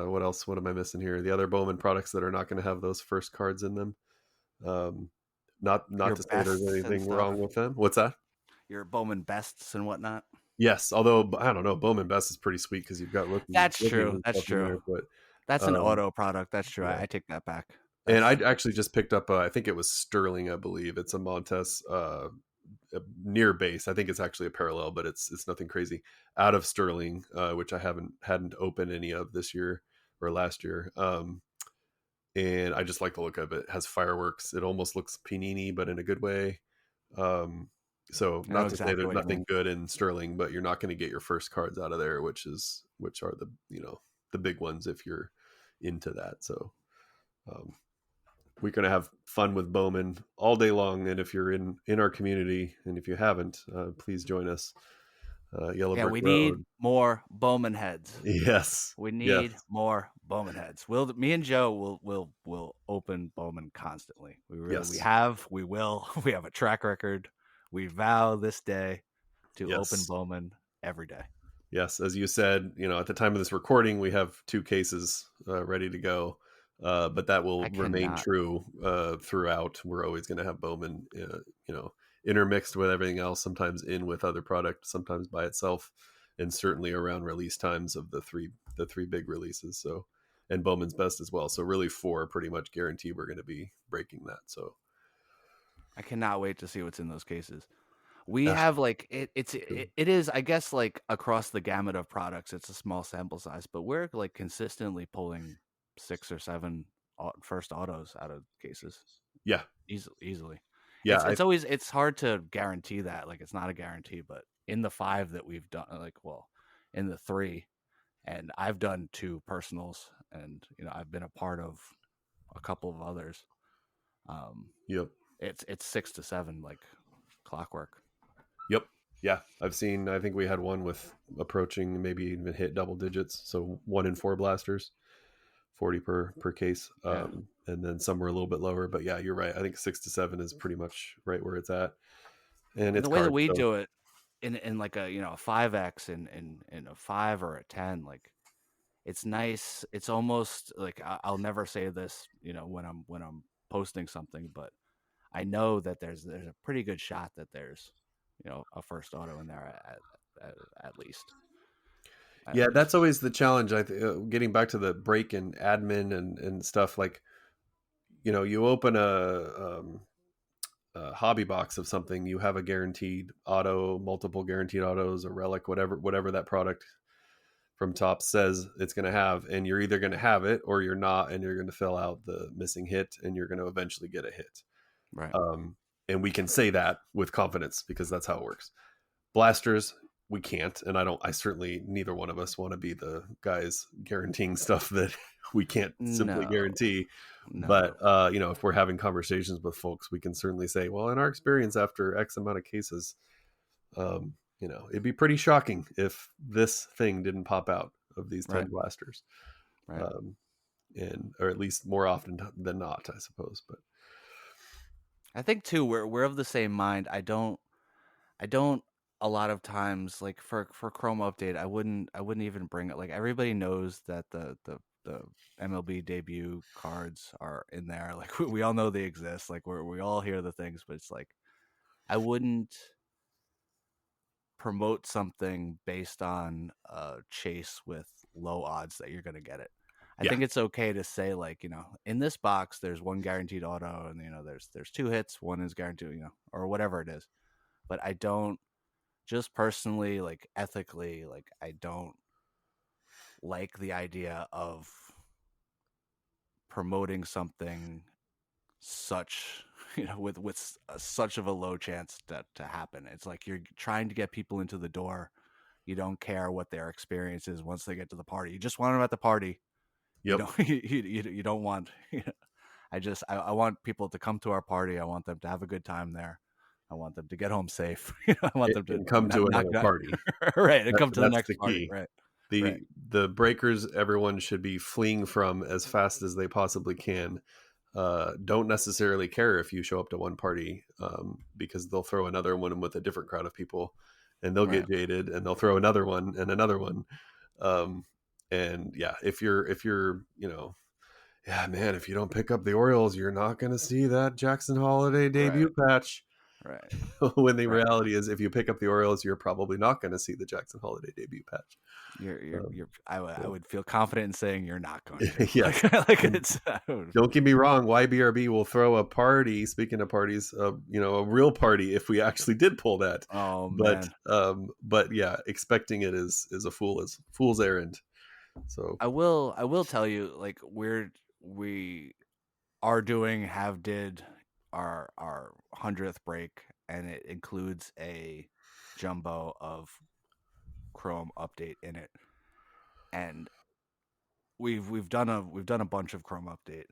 what else? What am I missing here? The other Bowman products that are not going to have those first cards in them. Um, not Your to say there's bests and anything wrong stuff. with them. What's that? Your Bowman bests and whatnot. Yes, although I don't know, Bowman Best is pretty sweet because you've got That's rookies true. and That's stuff in true. there. But That's an um, auto product. That's true. yeah, I take that back. and I That's actually just picked up. I think it was Sterling, I believe. It's a Montes near base. I think it's actually a parallel, but it's nothing crazy. Out of Sterling, which I hadn't opened any of this year or last year. And I just like the look of it. It has fireworks. It almost looks Panini, but in a good way. Um, so I know not to say exactly there's what you mean. nothing good in Sterling, but you're not going to get your first cards out of there, which are the the big ones if you're into that. So um, we're going to have fun with Bowman all day long. And if you're in our community, and if you haven't, please join us. Yellow Yeah, Brick we need Road. more Bowman heads. Yes, We yes, need more Bowman heads. Me and Joe will open Bowman constantly. We yes, have, we will. We have a track record. We vow this day to open yes. Bowman every day. Yes, as you said, at the time of this recording, we have two cases ready to go, but that will I remain cannot. true throughout. We're always going to have Bowman, intermixed with everything else. Sometimes in with other product, sometimes by itself, and certainly around release times of the three big releases. So, and Bowman's Best as well. So really, four pretty much guarantee we're going to be breaking that. So, I cannot wait to see what's in those cases. We ah, have like it is, I guess, like across the gamut of products. It's a small sample size, but we're like consistently pulling 6 or 7 first autos out of cases yeah, easily. yeah, It's hard to guarantee that. Like it's not a guarantee, but in the 5 that we've done, in the 3, and I've done 2 personals, and I've been a part of a couple of others. Um, yep. it's 6 to 7 like clockwork. Yep. Yeah. I've seen, I think we had one with approaching maybe even hit double digits. So 1 in 4 blasters, 40 per case. Yeah. And then some were a little bit lower, but yeah, you're right. I think 6 to 7 is pretty much right where it's at. And And it's the way that cards. we So do it in like a 5x in a 5 or a 10, like it's nice. It's almost like I'll never say this, when I'm posting something, but I know that there's a pretty good shot that there's a first auto in there at least. At yeah, that's least. always the challenge. Getting back to the break and admin and stuff like, you open a hobby box of something, you have a guaranteed auto, multiple guaranteed autos, a relic, whatever that product from top says it's going to have, and you're either going to have it or you're not, and you're going to fill out the missing hit, and you're going to eventually get a hit. Right. um, and we can say that with confidence because that's how it works. Blasters, we can't, and I certainly, neither one of us want to be the guys guaranteeing stuff that we can't simply No. guarantee. But No. if we're having conversations with folks, we can certainly say, well, in our experience after X amount of cases, it'd be pretty shocking if this thing didn't pop out of these 10 Right. blasters. Right. um, and or at least more often than not, I suppose. But I think too we're of the same mind. I don't a lot of times like for Chrome update, I wouldn't even bring it. Like everybody knows that the MLB debut cards are in there. Like we all know they exist. Like we all hear the things, but it's like I wouldn't promote something based on a chase with low odds that you're going to get it. I Yeah. think it's okay to say like, in this box there's one guaranteed auto and there's two hits, one is guaranteed, or whatever it is. But I don't just personally like ethically like I don't like the idea of promoting something such with such of a low chance to happen. It's like you're trying to get people into the door. You don't care what their experience is once they get to the party. You just want them at the party. You Yep. don't you don't want I want people to come to our party. I want them to have a good time there. I want them to get home safe. I want them to And come to not another party. right and come to the That's next the party. key. Right. Right. The breakers everyone should be fleeing from as fast as they possibly can. Don't necessarily care if you show up to one party, because they'll throw another one with a different crowd of people, and they'll Right. get jaded, and they'll throw another one and another one. Um, and yeah, if you're yeah, man, if you don't pick up the Orioles, you're not going to see that Jackson Holiday Right. debut patch. Right. When the Right. reality is, if you pick up the Orioles, you're probably not going to see the Jackson Holiday debut patch. Um, I so, would feel confident in saying you're not going to. yes. Like And it's don't get me wrong, YBRB will throw a party. Speaking of parties, a real party if we actually did pull that. oh But man. but yeah, expecting it is a fool's errand. So I will tell you like we are doing have did our 100th break, and it includes a jumbo of Chrome update in it. And we've done a bunch of Chrome update,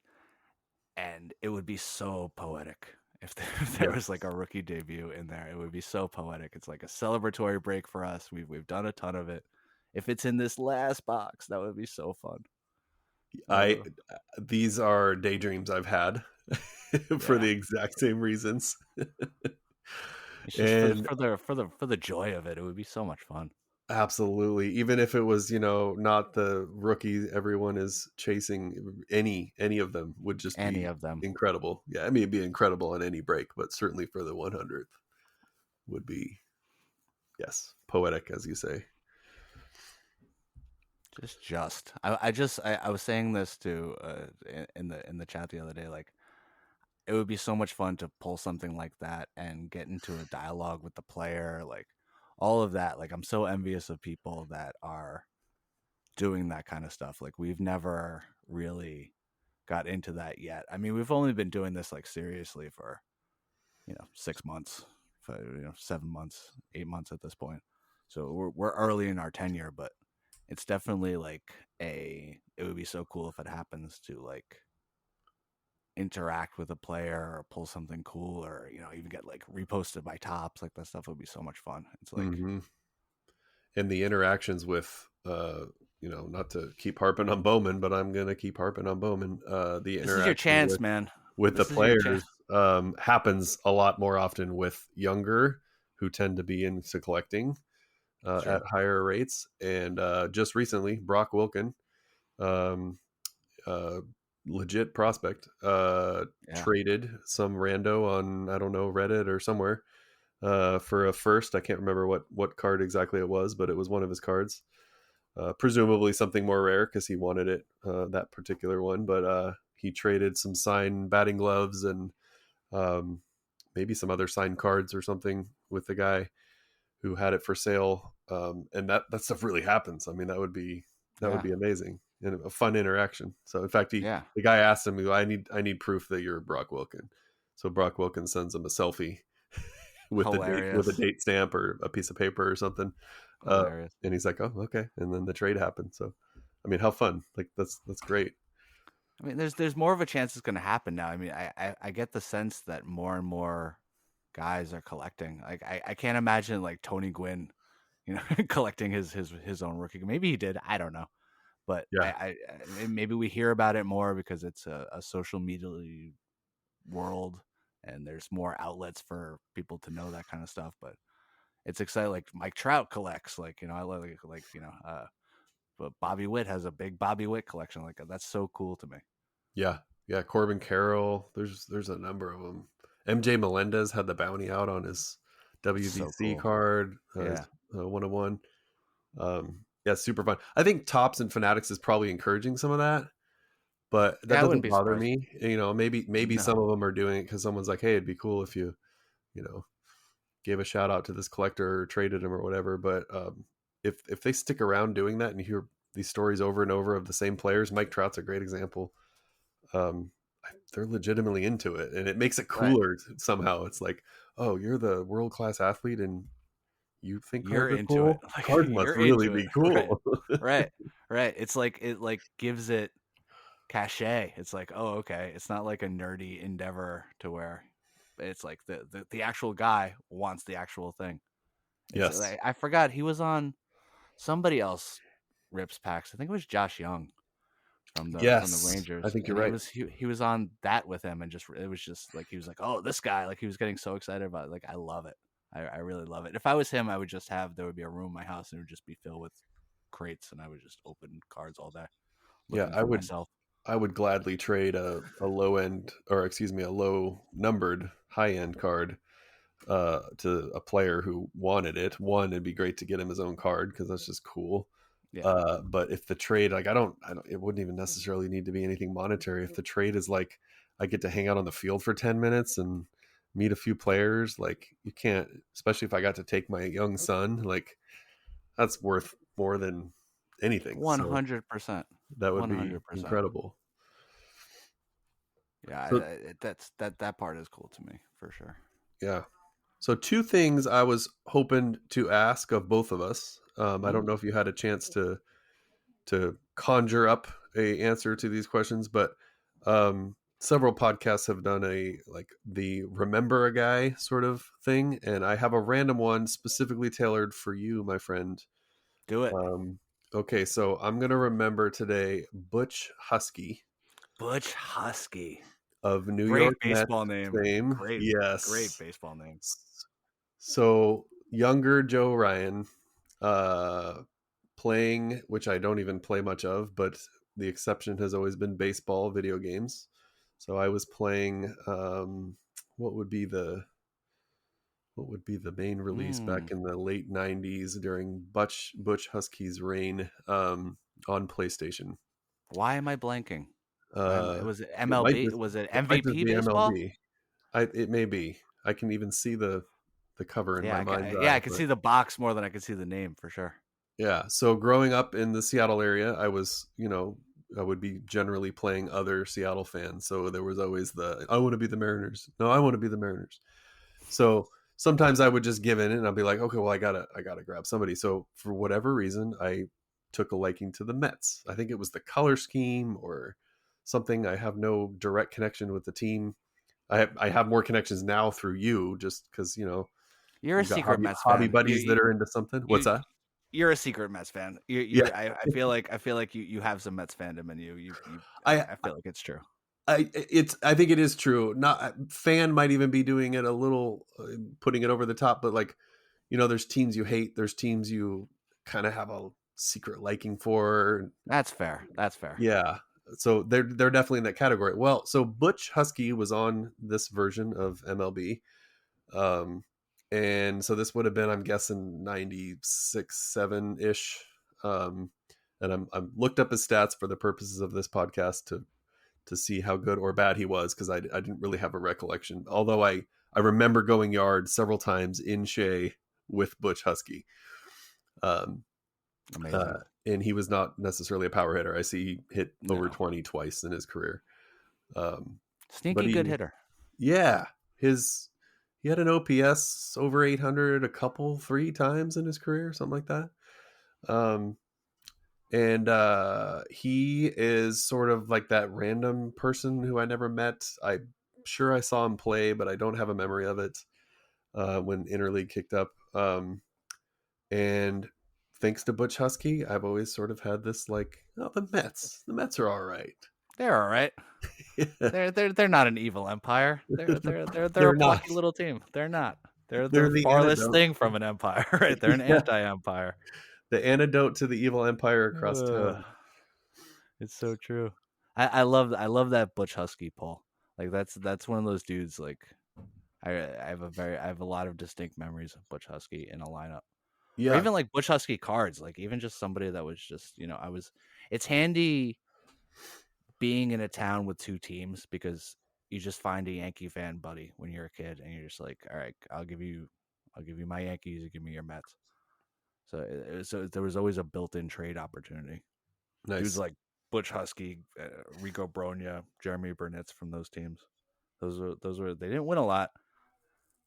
and it would be so poetic if there was like yes, a rookie debut in there. It would be so poetic. It's like a celebratory break for us. We've done a ton of it. If it's in this last box, that would be so fun. I Uh, these are daydreams I've had for yeah, the exact same reasons. it's just for the And for the for the for the joy of it. It would be so much fun. absolutely. Even if it was, not the rookie everyone is chasing, any of them would just Any be of them, incredible. Yeah, I mean it'd be incredible on any break, but certainly for the 100th would be, yes, poetic as you say. I was saying this to in the chat the other day. Like it would be so much fun to pull something like that and get into a dialogue with the player. Like all of that. Like I'm so envious of people that are doing that kind of stuff. Like we've never really got into that yet. I mean, we've only been doing this like seriously for 6 months, for, 7 months, 8 months at this point. So we're early in our tenure, but it's definitely like it would be so cool if it happens to like interact with a player or pull something cool, or even get like reposted by tops. Like that stuff would be so much fun. It's like, Hmm. And the interactions with, not to keep harping on Bowman, but I'm gonna keep harping on Bowman. The this is your interaction chance, with man. the This is your chance. players happens a lot more often with younger, who tend to be into collecting It's at true. higher rates. And just recently, Brock Wilken, um, uh, legit prospect, Yeah. traded some rando on, I don't know, Reddit or somewhere, for a first. I can't remember what card exactly it was, but it was one of his cards. Presumably something more rare because he wanted it, that particular one. But he traded some signed batting gloves and, um, maybe some other signed cards or something with the guy who had it for sale. And that stuff really happens. I mean, that would Yeah. be amazing and a fun interaction. So in fact, Yeah. the guy asked him, I need proof that you're Brock Wilken. So Brock Wilken sends him a selfie with a Hilarious. date stamp or a piece of paper or something. Uh, Hilarious. and he's like, oh, okay. And then the trade happened. So, I mean, how fun! Like that's great. I mean, there's more of a chance it's going to happen now. I mean, I get the sense that more and more guys are collecting. Like I can't imagine like Tony Gwynn, collecting his own rookie. Maybe he did. I don't know. But Yeah. maybe we hear about it more because it's a social media world, and there's more outlets for people to know that kind of stuff. But it's exciting. Like Mike Trout collects, like I like but Bobby Witt has a big Bobby Witt collection. Like that's so cool to me. Yeah, yeah. Corbin Carroll. There's a number of them. MJ Melendez had the bounty out on his That's so WBC cool. card, Yeah, 101. Yeah, super fun. I think Tops and Fanatics is probably encouraging some of that, but that yeah, I wouldn't doesn't be bother surprised. me. Maybe some No, of them are doing it because someone's like, hey, it'd be cool if you know gave a shout out to this collector or traded him or whatever. But if they stick around doing that and you hear these stories over and over of the same players, Mike Trout's a great example. Um, they're legitimately into it, and it makes it right. cooler somehow. It's like, oh, you're the world class athlete, and you think You're cards are into it. cool? Like Cards must you're really into it. be Right, cool. right, right. It's like it like gives it cachet. It's like, oh, okay. It's not like a nerdy endeavor to where it's like the actual guy wants the actual thing. It's Yes. like I forgot he was on somebody else rips packs. I think it was Josh Young from the Yes. I Rangers, think you're and right. he was on that with him, and just it was just like he was like, oh, this guy, like he was getting so excited about it. Like I love it. I really love it. If I was him, I would just have there would be a room in my house and it would just be filled with crates, and I would just open cards all day Yeah, looking for myself. I would gladly trade a low end, or excuse me, a low numbered high end card to a player who wanted it. One, it'd be great to get him his own card because that's just cool. Yeah, But if the trade, like I don't, it wouldn't even necessarily need to be anything monetary. If the trade is like I get to hang out on the field for 10 minutes and meet a few players, like you can't, especially if I got to take my young son, like that's worth more than anything. one So hundred percent, that would one be hundred percent. incredible. Yeah, So that's that part is cool to me for sure. yeah. So two things I was hoping to ask of both of us. I don't Mm, know if you had a chance to conjure up a answer to these questions, but several podcasts have done a like the remember a guy sort of thing, and I have a random one specifically tailored for you, my friend. do it, Um, okay, so I'm gonna remember today Butch Husky Butch Husky. of New Great York Mets baseball name. fame. Great Yes. baseball name. So younger Joe Ryan, uh, playing, which I don't even play much of, but the exception has always been baseball video games. So I was playing what would be the what would be the main release back Mm, in the late '90s during Butch Husky's reign on PlayStation. why am I blanking? Why am I? Uh, Was it it might MLB? just Was it it might just MVP be baseball? MLB. It may be. I can even see the cover in Yeah, my mind's yeah, eye, I could but see the box more than I could see the name for sure. yeah. So growing up in the Seattle area, I was, I would be generally playing other Seattle fans. So there was always I want to be the Mariners. No, I want to be the Mariners. So sometimes I would just give in and I'd be like, okay, well, I gotta grab somebody. So for whatever reason, I took a liking to the Mets. I think it was the color scheme or something. I have no direct connection with the team. I have more connections now through you, just because You're a we've got secret Mets hobby fan. buddies that are into something. What's You that? you're a secret Mets fan. Yeah, I feel like you have some Mets fandom in you. I I feel like it's true. I think it is true. Not fan might even be doing it a little, putting it over the top, but like there's teams you hate, there's teams you kind of have a secret liking for. That's fair. That's fair. Yeah, so they're definitely in that category. Well, so Butch Husky was on this version of MLB, um, and so this would have been, I'm guessing, 96, 7 ish. Um, and I'm looked up his stats for the purposes of this podcast to see how good or bad he was because I didn't really have a recollection. Although I remember going yard several times in Shea with Butch Husky, um, Amazing. and he was not necessarily a power hitter. I see he hit over No. 20 twice in his career, um, but Sneaky good hitter. yeah, his he had an OPS over 800 a couple 3 times in his career, something like that. Um, and he is sort of like that random person who I never met. I'm sure I saw him play, but I don't have a memory of it when interleague kicked up. And thanks to Butch Husky, I've always sort of had this like, oh, the Mets are all right. They're all right. They're not an evil empire. They're a They're not. plucky little team. They're not. They're They're the the farthest antidote. thing from an empire, right? They're an Yeah, anti-empire. the antidote to the evil empire across Ugh, town. it's so true. I love that Butch Husky pull. Like that's one of those dudes. Like I have a lot of distinct memories of Butch Husky in a lineup, or Yeah, even like Butch Husky cards. Like even just somebody that was just It's handy being in a town with two teams because you just find a Yankee fan buddy when you're a kid, and you're just like, all right, I'll give you my Yankees, you give me your Mets. So there was always a built-in trade opportunity. Dudes nice. like Butch Husky, Rico Bronya, Jeremy Burnetts from those teams. Those were they didn't win a lot,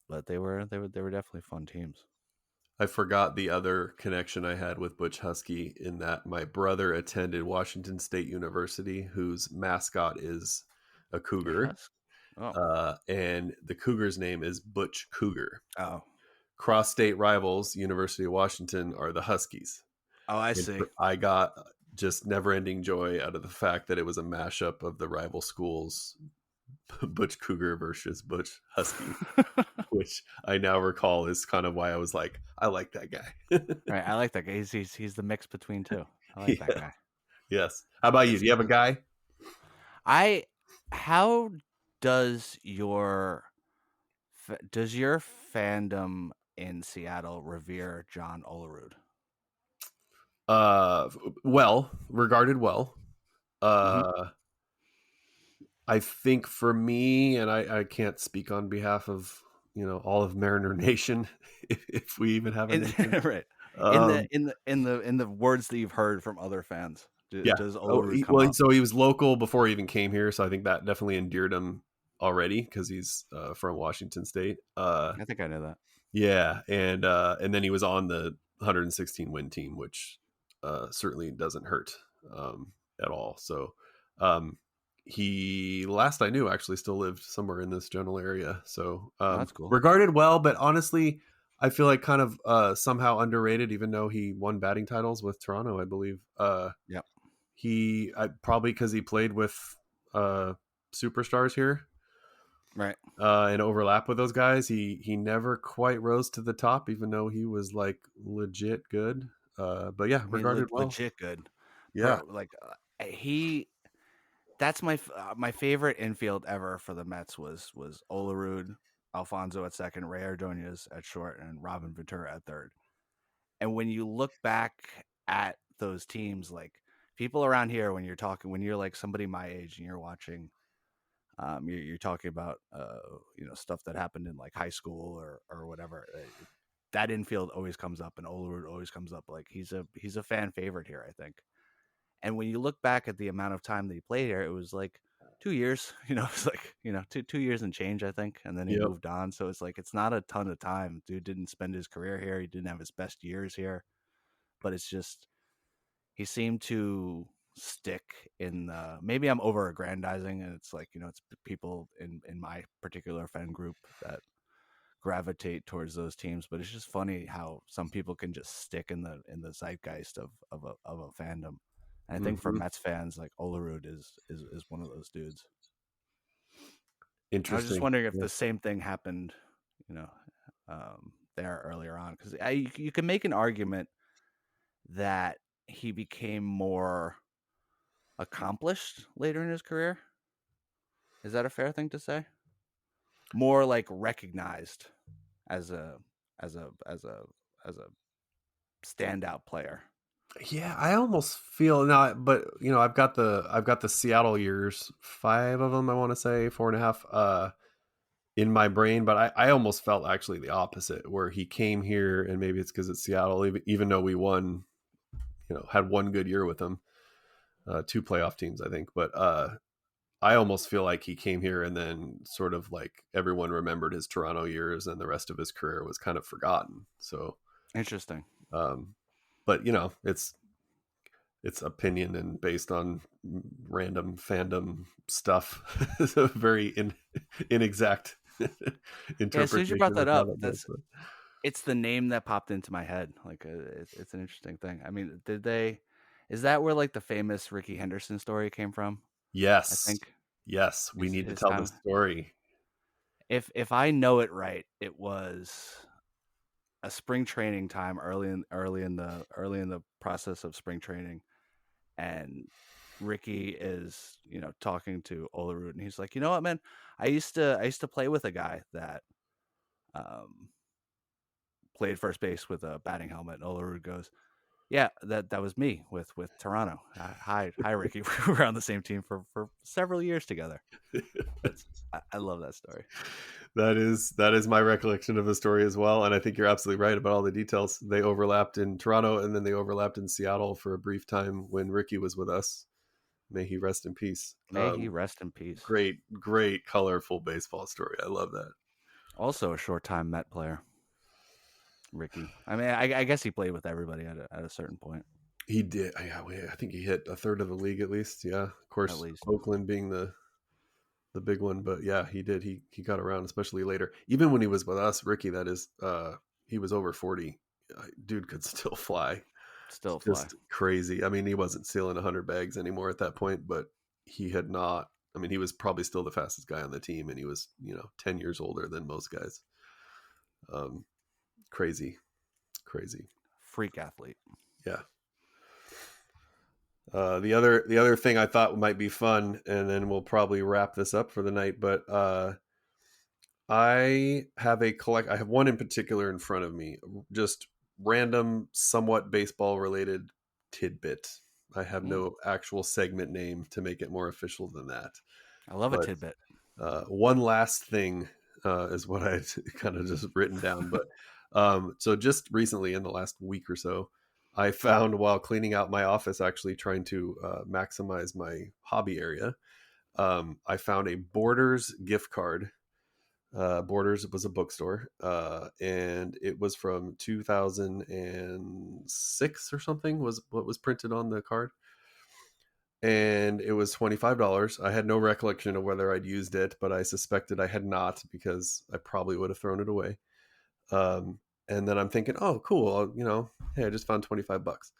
but they were definitely fun teams. I forgot the other connection I had with Butch Husky in that my brother attended Washington State University, whose mascot is a cougar, Husky. Oh, and the cougar's name is Butch Cougar. oh, Cross state rivals, University of Washington, are the Huskies. oh! I And see. I got just never ending joy out of the fact that it was a mashup of the rival schools, Butch Cougar versus Butch Husky, which I now recall is kind of why I was like, I like that guy. Right, I like that guy. He's the mix between two. I like that Yeah. guy. Yes. How about you? It's Do you have a guy? I how does your does your fandom in Seattle revere John Olerud? Uh, well, regarded well. Hmm. Uh, I think for me, and I can't speak on behalf of all of Mariner Nation, if we even have a In nation. right in the Um, in the in the in the words that you've heard from other fans, yeah. does Oh, Olerud come well, up? so he was local before he even came here, so I think that definitely endeared him already because he's from Washington State. I think I know that. Yeah, and then he was on the 116 win team, which certainly doesn't hurt at all. So um, he, last I knew, actually still lived somewhere in this general area. So Oh, that's cool. regarded well, but honestly, I feel like kind of somehow underrated, even though he won batting titles with Toronto, I believe. Yep. Probably because he played with uh, superstars here Right. and overlap with those guys. He never quite rose to the top, even though he was like legit good. But yeah, I mean, regarded well. legit good. Yeah, Like he. That's my favorite infield ever for the Mets was Olerud, Alfonso at second, Ray Ordonez at short, and Robin Ventura at third. And when you look back at those teams, like people around here, when you're like somebody my age and you're watching, you're talking about, stuff that happened in like high school or whatever. That infield always comes up, and Olerud always comes up. Like he's a fan favorite here, I think. And when you look back at the amount of time that he played here, it was like 2 years. It's like 2 years and change, I think, and then he yep, moved on. So it's like it's not a ton of time. Dude didn't spend his career here. He didn't have his best years here, but it's just he seemed to stick in the. Maybe I'm over aggrandizing, and it's like it's people in my particular fan group that gravitate towards those teams. But it's just funny how some people can just stick in the zeitgeist of a fandom. And I think for hmm Mets fans, like Olerud is one of those dudes. And I was just interesting. wondering if Yeah. the same thing happened, you know, there earlier on, because you can make an argument that he became more accomplished later in his career. Is that a fair thing to say? More like recognized as a as a as a as a standout player. Yeah, I almost feel not, but I've got the Seattle years, 5 of them, I want to say 4.5, in my brain, but I almost felt actually the opposite, where he came here, and maybe it's because it's Seattle, even though we won, had one good year with him, two playoff teams, I think, but I almost feel like he came here and then sort of like everyone remembered his Toronto years and the rest of his career was kind of forgotten. So, Interesting. um, but it's opinion and based on random fandom stuff. It's a very inexact Yeah, as soon as you brought interpretation that of how up, that goes. But it's the name that popped into my head. Like, it's an interesting thing. I mean, is that where like the famous Ricky Henderson story came from? I yes, think. Yes, we need to His tell the time. story. If I know it right, it was a spring training time early in the process of spring training, and Ricky is talking to Olerud, and he's like, you know what, man, I used to play with a guy that um, played first base with a batting helmet. And Olerud goes, yeah, that was me with Toronto. Hi, Ricky. We were on the same team for several years together. I love that story. That is my recollection of the story as well, and I think you're absolutely right about all the details. They overlapped in Toronto, and then they overlapped in Seattle for a brief time when Ricky was with us. May he rest in peace. May he rest in peace. Great, colorful baseball story. I love that. Also a short time Met player, Ricky. I mean, I guess he played with everybody at a certain point, He did. I think he hit a third of the league at least. Yeah, of at course, least. Oakland being the big one, but yeah, he did. He got around, especially later. Even when he was with us, Ricky, that is, he was over 40. Dude could still fly. Still fly. Just crazy. I mean, he wasn't stealing 100 bags anymore at that point, but he had not. I mean, he was probably still the fastest guy on the team, and he was 10 years older than most guys. Um, crazy, crazy. Freak athlete. Yeah. The other thing I thought might be fun, and then we'll probably wrap this up for the night. But I have I have one in particular in front of me, just random, somewhat baseball related tidbit. I have Mm, no actual segment name to make it more official than that. I love a But tidbit. one last thing is what I had kind of just written down. But so just recently, in the last week or so, I found while cleaning out my office, actually trying to maximize my hobby area, I found a Borders gift card. Borders was a bookstore, and it was from 2006 or something, was what was printed on the card, and it was $25. I had no recollection of whether I'd used it, but I suspected I had not because I probably would have thrown it away. Um, and then I'm thinking, oh, cool, hey, I just found $25.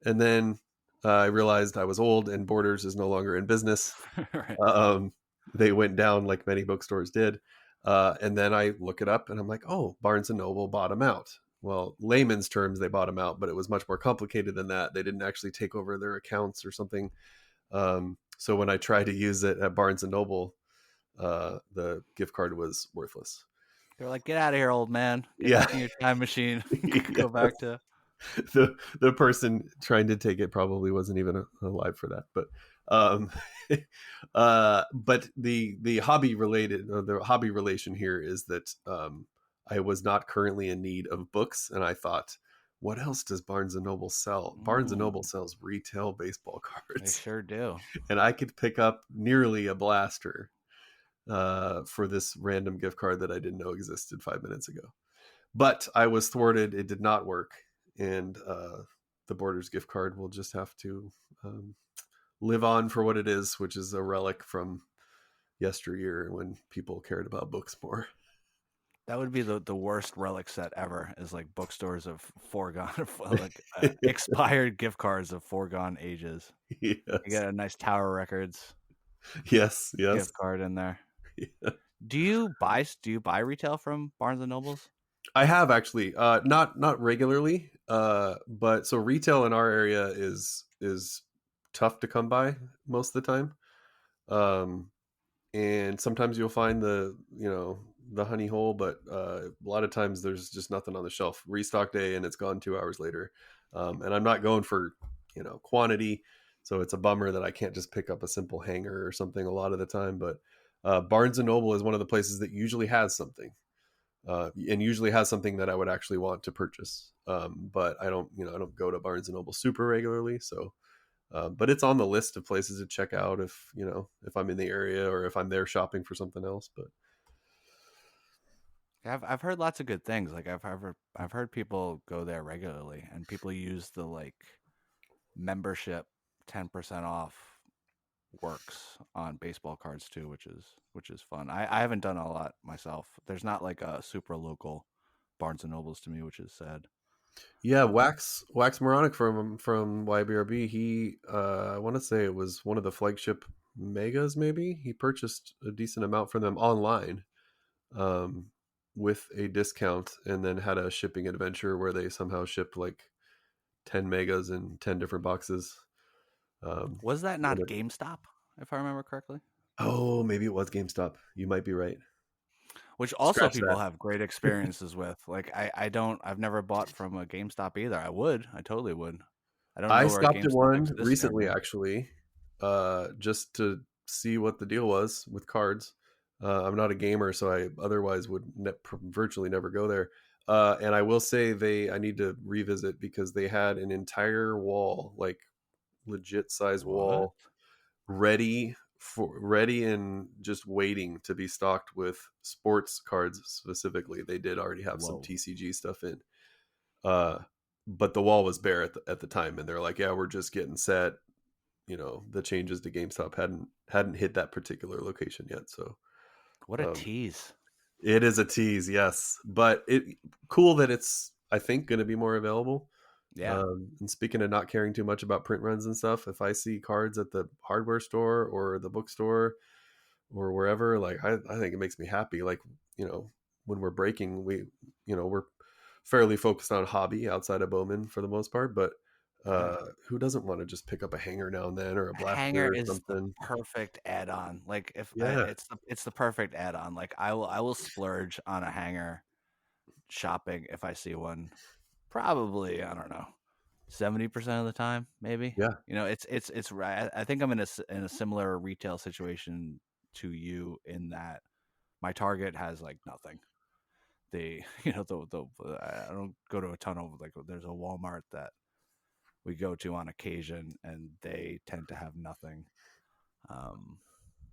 And then I realized I was old and Borders is no longer in business. Right. Um, they went down like many bookstores did. And then I look it up and I'm like, oh, Barnes and Noble bought them out. Well, layman's terms, they bought them out, but it was much more complicated than that. They didn't actually take over their accounts or something. So when I tried to use it at Barnes and Noble, the gift card was worthless. They're like, get out of here, old man. Get Yeah, back in your time machine. yeah. Go back to. The person trying to take it probably wasn't even alive for that. But um, but the hobby related, or the hobby relation here is that I was not currently in need of books, and I thought, what else does Barnes and Noble sell? Barnes and Noble Mm, sells retail baseball they cards, sure do. and I could pick up nearly a blaster for this random gift card that I didn't know existed 5 minutes ago. But I was thwarted. It did not work. And the Borders gift card will just have to um, live on for what it is, which is a relic from yesteryear when people cared about books more. That would be the worst relic set ever. Is like bookstores of foregone, like expired gift cards of foregone ages. You Yes. get a nice Tower Records Yes. Yes. gift card in there. Yeah. Do you buy retail from Barnes and Nobles? I have actually, not regularly, but so retail in our area is tough to come by most of the time. Um, and sometimes you'll find the honey hole, but a lot of times there's just nothing on the shelf. Restock day and it's gone 2 hours later. And I'm not going for quantity, so it's a bummer that I can't just pick up a simple hanger or something a lot of the time. But Barnes and Noble is one of the places that usually has something, and usually has something that I would actually want to purchase. But I don't go to Barnes and Noble super regularly, so but it's on the list of places to check out if I'm in the area or if I'm there shopping for something else. But I've heard lots of good things. Like I've heard people go there regularly, and people use the like membership 10% off works on baseball cards too, which is fun. I haven't done a lot myself. There's not like a super local Barnes and Nobles to me, which is sad. yeah, Wax Moronic from YBRB. He I want to say it was one of the flagship megas. Maybe he purchased a decent amount from them online, um, with a discount, and then had a shipping adventure where they somehow shipped like 10 megas in 10 different boxes. Um, Was that and not GameStop, if I remember correctly? oh, maybe it was GameStop. You might be right. Which also Scratch people that. have great experiences with. Like I've never bought from a GameStop either. I totally would. I don't I know where a stopped at GameStop one exists near recently, me. actually, just to see what the deal was with cards. I'm not a gamer, so I otherwise would virtually never go there. And I will say I need to revisit because they had an entire wall, like legit size What? wall, ready and just waiting to be stocked with sports cards specifically. They did already have some Whoa. TCG stuff in. Uh, but the wall was bare at the time, and they're like, "Yeah, we're just getting set." The changes to GameStop hadn't hit that particular location yet, so What a um, tease. it is a tease, yes. But it cool that it's, I think, going to be more available. Yeah. And speaking of not caring too much about print runs and stuff, if I see cards at the hardware store or the bookstore or wherever, like I think it makes me happy. Like, when we're breaking, we're fairly focused on hobby outside of Bowman for the most part, but Yeah. who doesn't want to just pick up a hanger now and then, or a Hanger blaster or is the something? perfect add-on. Like if I, Yeah. it's the perfect add-on. Like I will splurge on a hanger shopping if I see one. Probably, I don't know, 70% of the time, maybe. Yeah. It's right. I think I'm in a similar retail situation to you in that my Target has like nothing. They, I don't go to a ton of like. There's a Walmart that we go to on occasion, and they tend to have nothing. Um,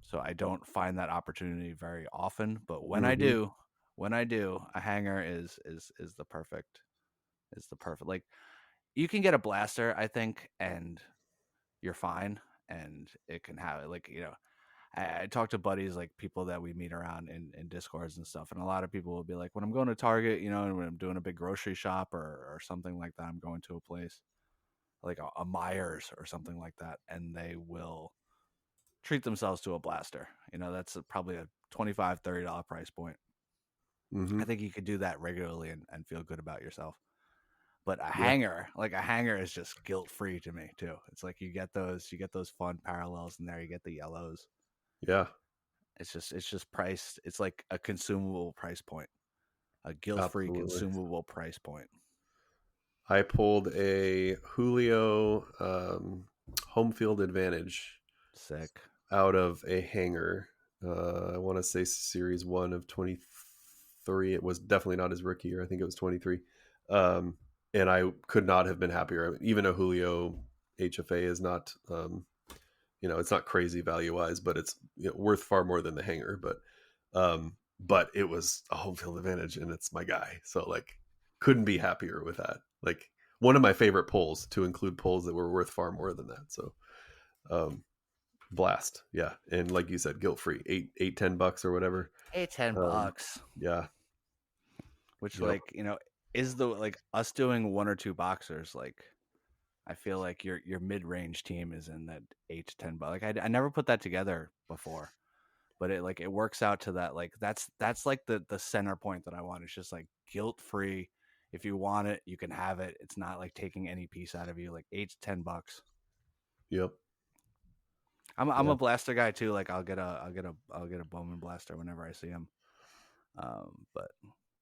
so I don't find that opportunity very often. But Hmm. when I do, a hanger is the perfect. Like you can get a blaster, I think, and you're fine, and it can have it. Like I talk to buddies, like people that we meet around in discords and stuff, and a lot of people will be like, when I'm going to Target, and when I'm doing a big grocery shop or something like that, I'm going to a place like a Myers or something like that, and they will treat themselves to a blaster. That's probably a $25-$30 price point. Hmm. I think you could do that regularly and feel good about yourself. But Yeah. a hanger is just guilt free to me too. It's like you get those fun parallels in there. You get the yellows. Yeah. It's just priced. It's like a consumable price point, a guilt free Absolutely. consumable price point. I pulled a Julio, home field advantage Sick. out of a hanger. I want to say series one of 23. It was definitely not his rookie year. I think it was 23. Um, and I could not have been happier. Even a Julio HFA is not, it's not crazy value wise, but it's, worth far more than the hanger. But it was a home field advantage, and it's my guy. So like, couldn't be happier with that. Like, one of my favorite pulls, to include pulls that were worth far more than that. So, um, blast, yeah. And like you said, guilt free, 10 bucks or whatever. Hey, ten um bucks. yeah. Which Yep. is the like us doing one or two boxers like. I feel like your mid range team is in that 8 to 10 bucks. Like I never put that together before, but it works out to that. Like that's like the center point that I want. It's just like guilt free. If you want it, you can have it. It's not like taking any piece out of you. Like 8 to 10 bucks. Yep. I'm Yeah. a blaster guy too. Like I'll get a Bowman blaster whenever I see him. But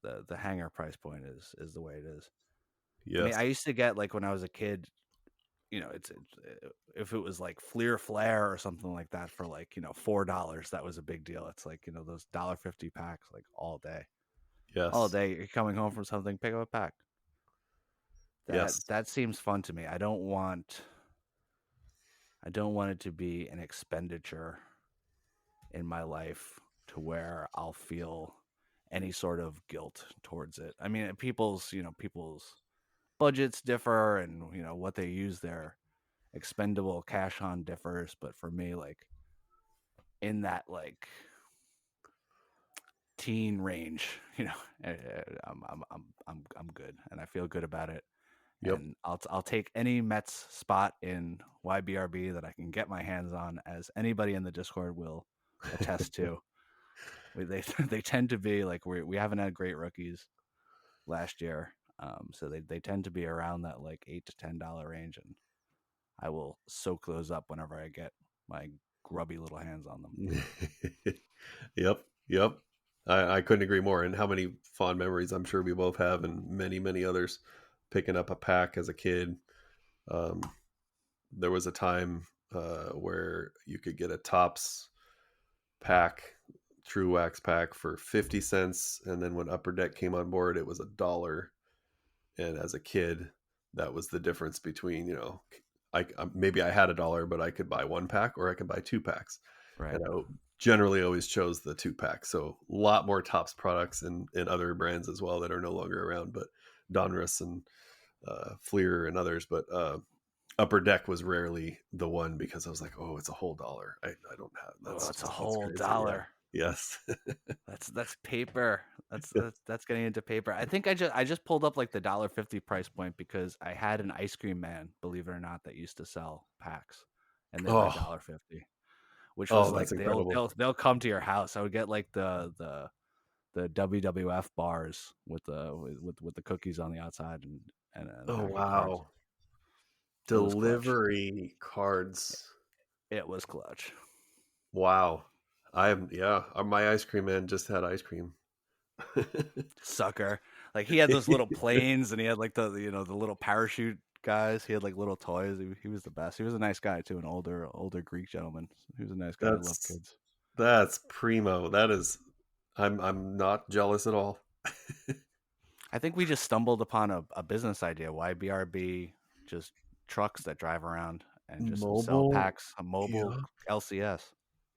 the hanger price point is the way it is. I mean, Yes. I used to get like when I was a kid, if it was like Fleer Flare or something like that for like $4, that was a big deal. It's like those $1.50 packs like all Yes. day. You're coming home from something, pick up a pack. That Yes. that seems fun to me. I don't want it to be an expenditure in my life to where I'll feel any sort of guilt towards it. I mean, people's budgets differ, and what they use their expendable cash on differs, but for me, like in that like teen range, I'm good, and I feel good about it, Yep. and I'll take any Mets spot in YBRB that I can get my hands on, as anybody in the Discord will attest to. They they tend to be like, we haven't had great rookies last year, so they tend to be around that like $8 to $10 range, and I will soak those up whenever I get my grubby little hands on them. Yep. Yep. I couldn't agree more. And how many fond memories I'm sure we both have, and many, many others, picking up a pack as a kid. Um, there was a time where you could get a Tops pack, True Wax pack, for 50 cents. And then when Upper Deck came on board, it was $1. And as a kid, that was the difference between, maybe I had $1, but I could buy one pack or I could buy two packs. Right. And I generally always chose the two pack. So a lot more Tops products and other brands as well that are no longer around, but Donruss and Fleer and others. But Upper Deck was rarely the one, because I was like, oh, it's a whole dollar. I don't have Oh, it's a that's whole crazy. Yeah. dollar. Yes. That's paper. That's getting into paper. I think I just pulled up like the $1.50 price point because I had an ice cream man, believe it or not, that used to sell packs, and they were Oh, $1.50, which was oh, that's like incredible. they'll come to your house. I would get like the WWF bars with the cookies on the outside, and a Oh, pack of cards. wow. It was clutch. Delivery cards. It was clutch. Wow. My ice cream man just had ice cream. Sucker. Like he had those little planes, and he had like the little parachute guys. He had like little toys. He was the best. He was a nice guy too, an older Greek gentleman. He was a nice guy. I love That's kids. that's primo. That is, I'm not jealous at all. I think we just stumbled upon a business idea. YBRB, just trucks that drive around and just sell Mobile. packs, a mobile Yeah. LCS.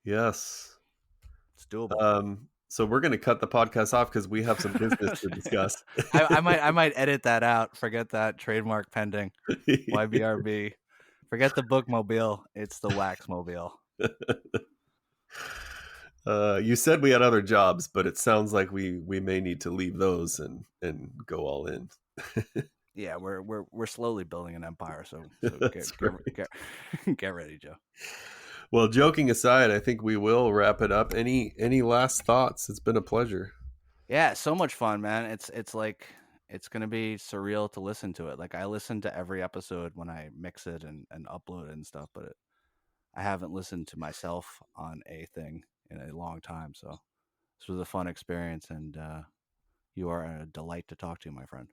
Yes. It's doable. So we're going to cut the podcast off because we have some business to discuss. I might edit that out. Forget that, trademark pending. YBRB. Forget the bookmobile. It's the waxmobile. You said we had other jobs, but it sounds like we may need to leave those and go all in. Yeah, we're slowly building an empire. So That's right. get ready, Joe. Well, joking aside, I think we will wrap it up. Any last thoughts? It's been a pleasure. Yeah, so much fun, man. It's like it's gonna be surreal to listen to it. Like I listen to every episode when I mix it and upload it and stuff, but I haven't listened to myself on a thing in a long time. So this was a fun experience, and you are a delight to talk to, my friend.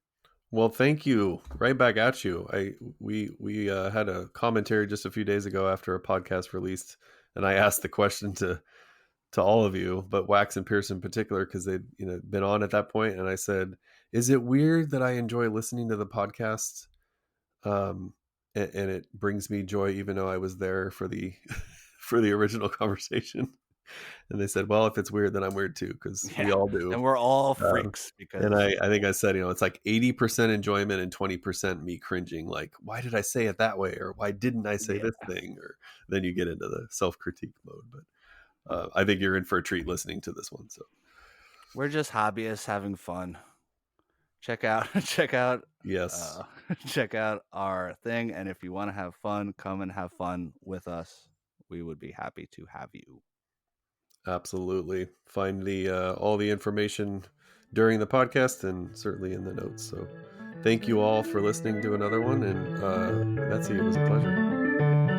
Well, thank you. Right back at you. We had a commentary just a few days ago after a podcast released, and I asked the question to all of you, but Wax and Pierce in particular, because they'd been on at that point, and I said, "Is it weird that I enjoy listening to the podcast, and it brings me joy, even though I was there for the for the original conversation?" And they said, "Well, if it's weird, then I'm weird too, because we Yeah, all do." and we're all Um, freaks and because I think I said, it's like 80% enjoyment and 20% me cringing. Like, why did I say it that way? Or why didn't I say yeah, this thing? Or then you get into the self-critique mode. But I think you're in for a treat listening to this one. So we're just hobbyists having fun. Check out check out yes, uh check out our thing, and if you want to have fun, come and have fun with us. We would be happy to have you. absolutely. Find the all the information during the podcast and certainly in the notes. So thank you all for listening to another one. And Betsy, it was a pleasure.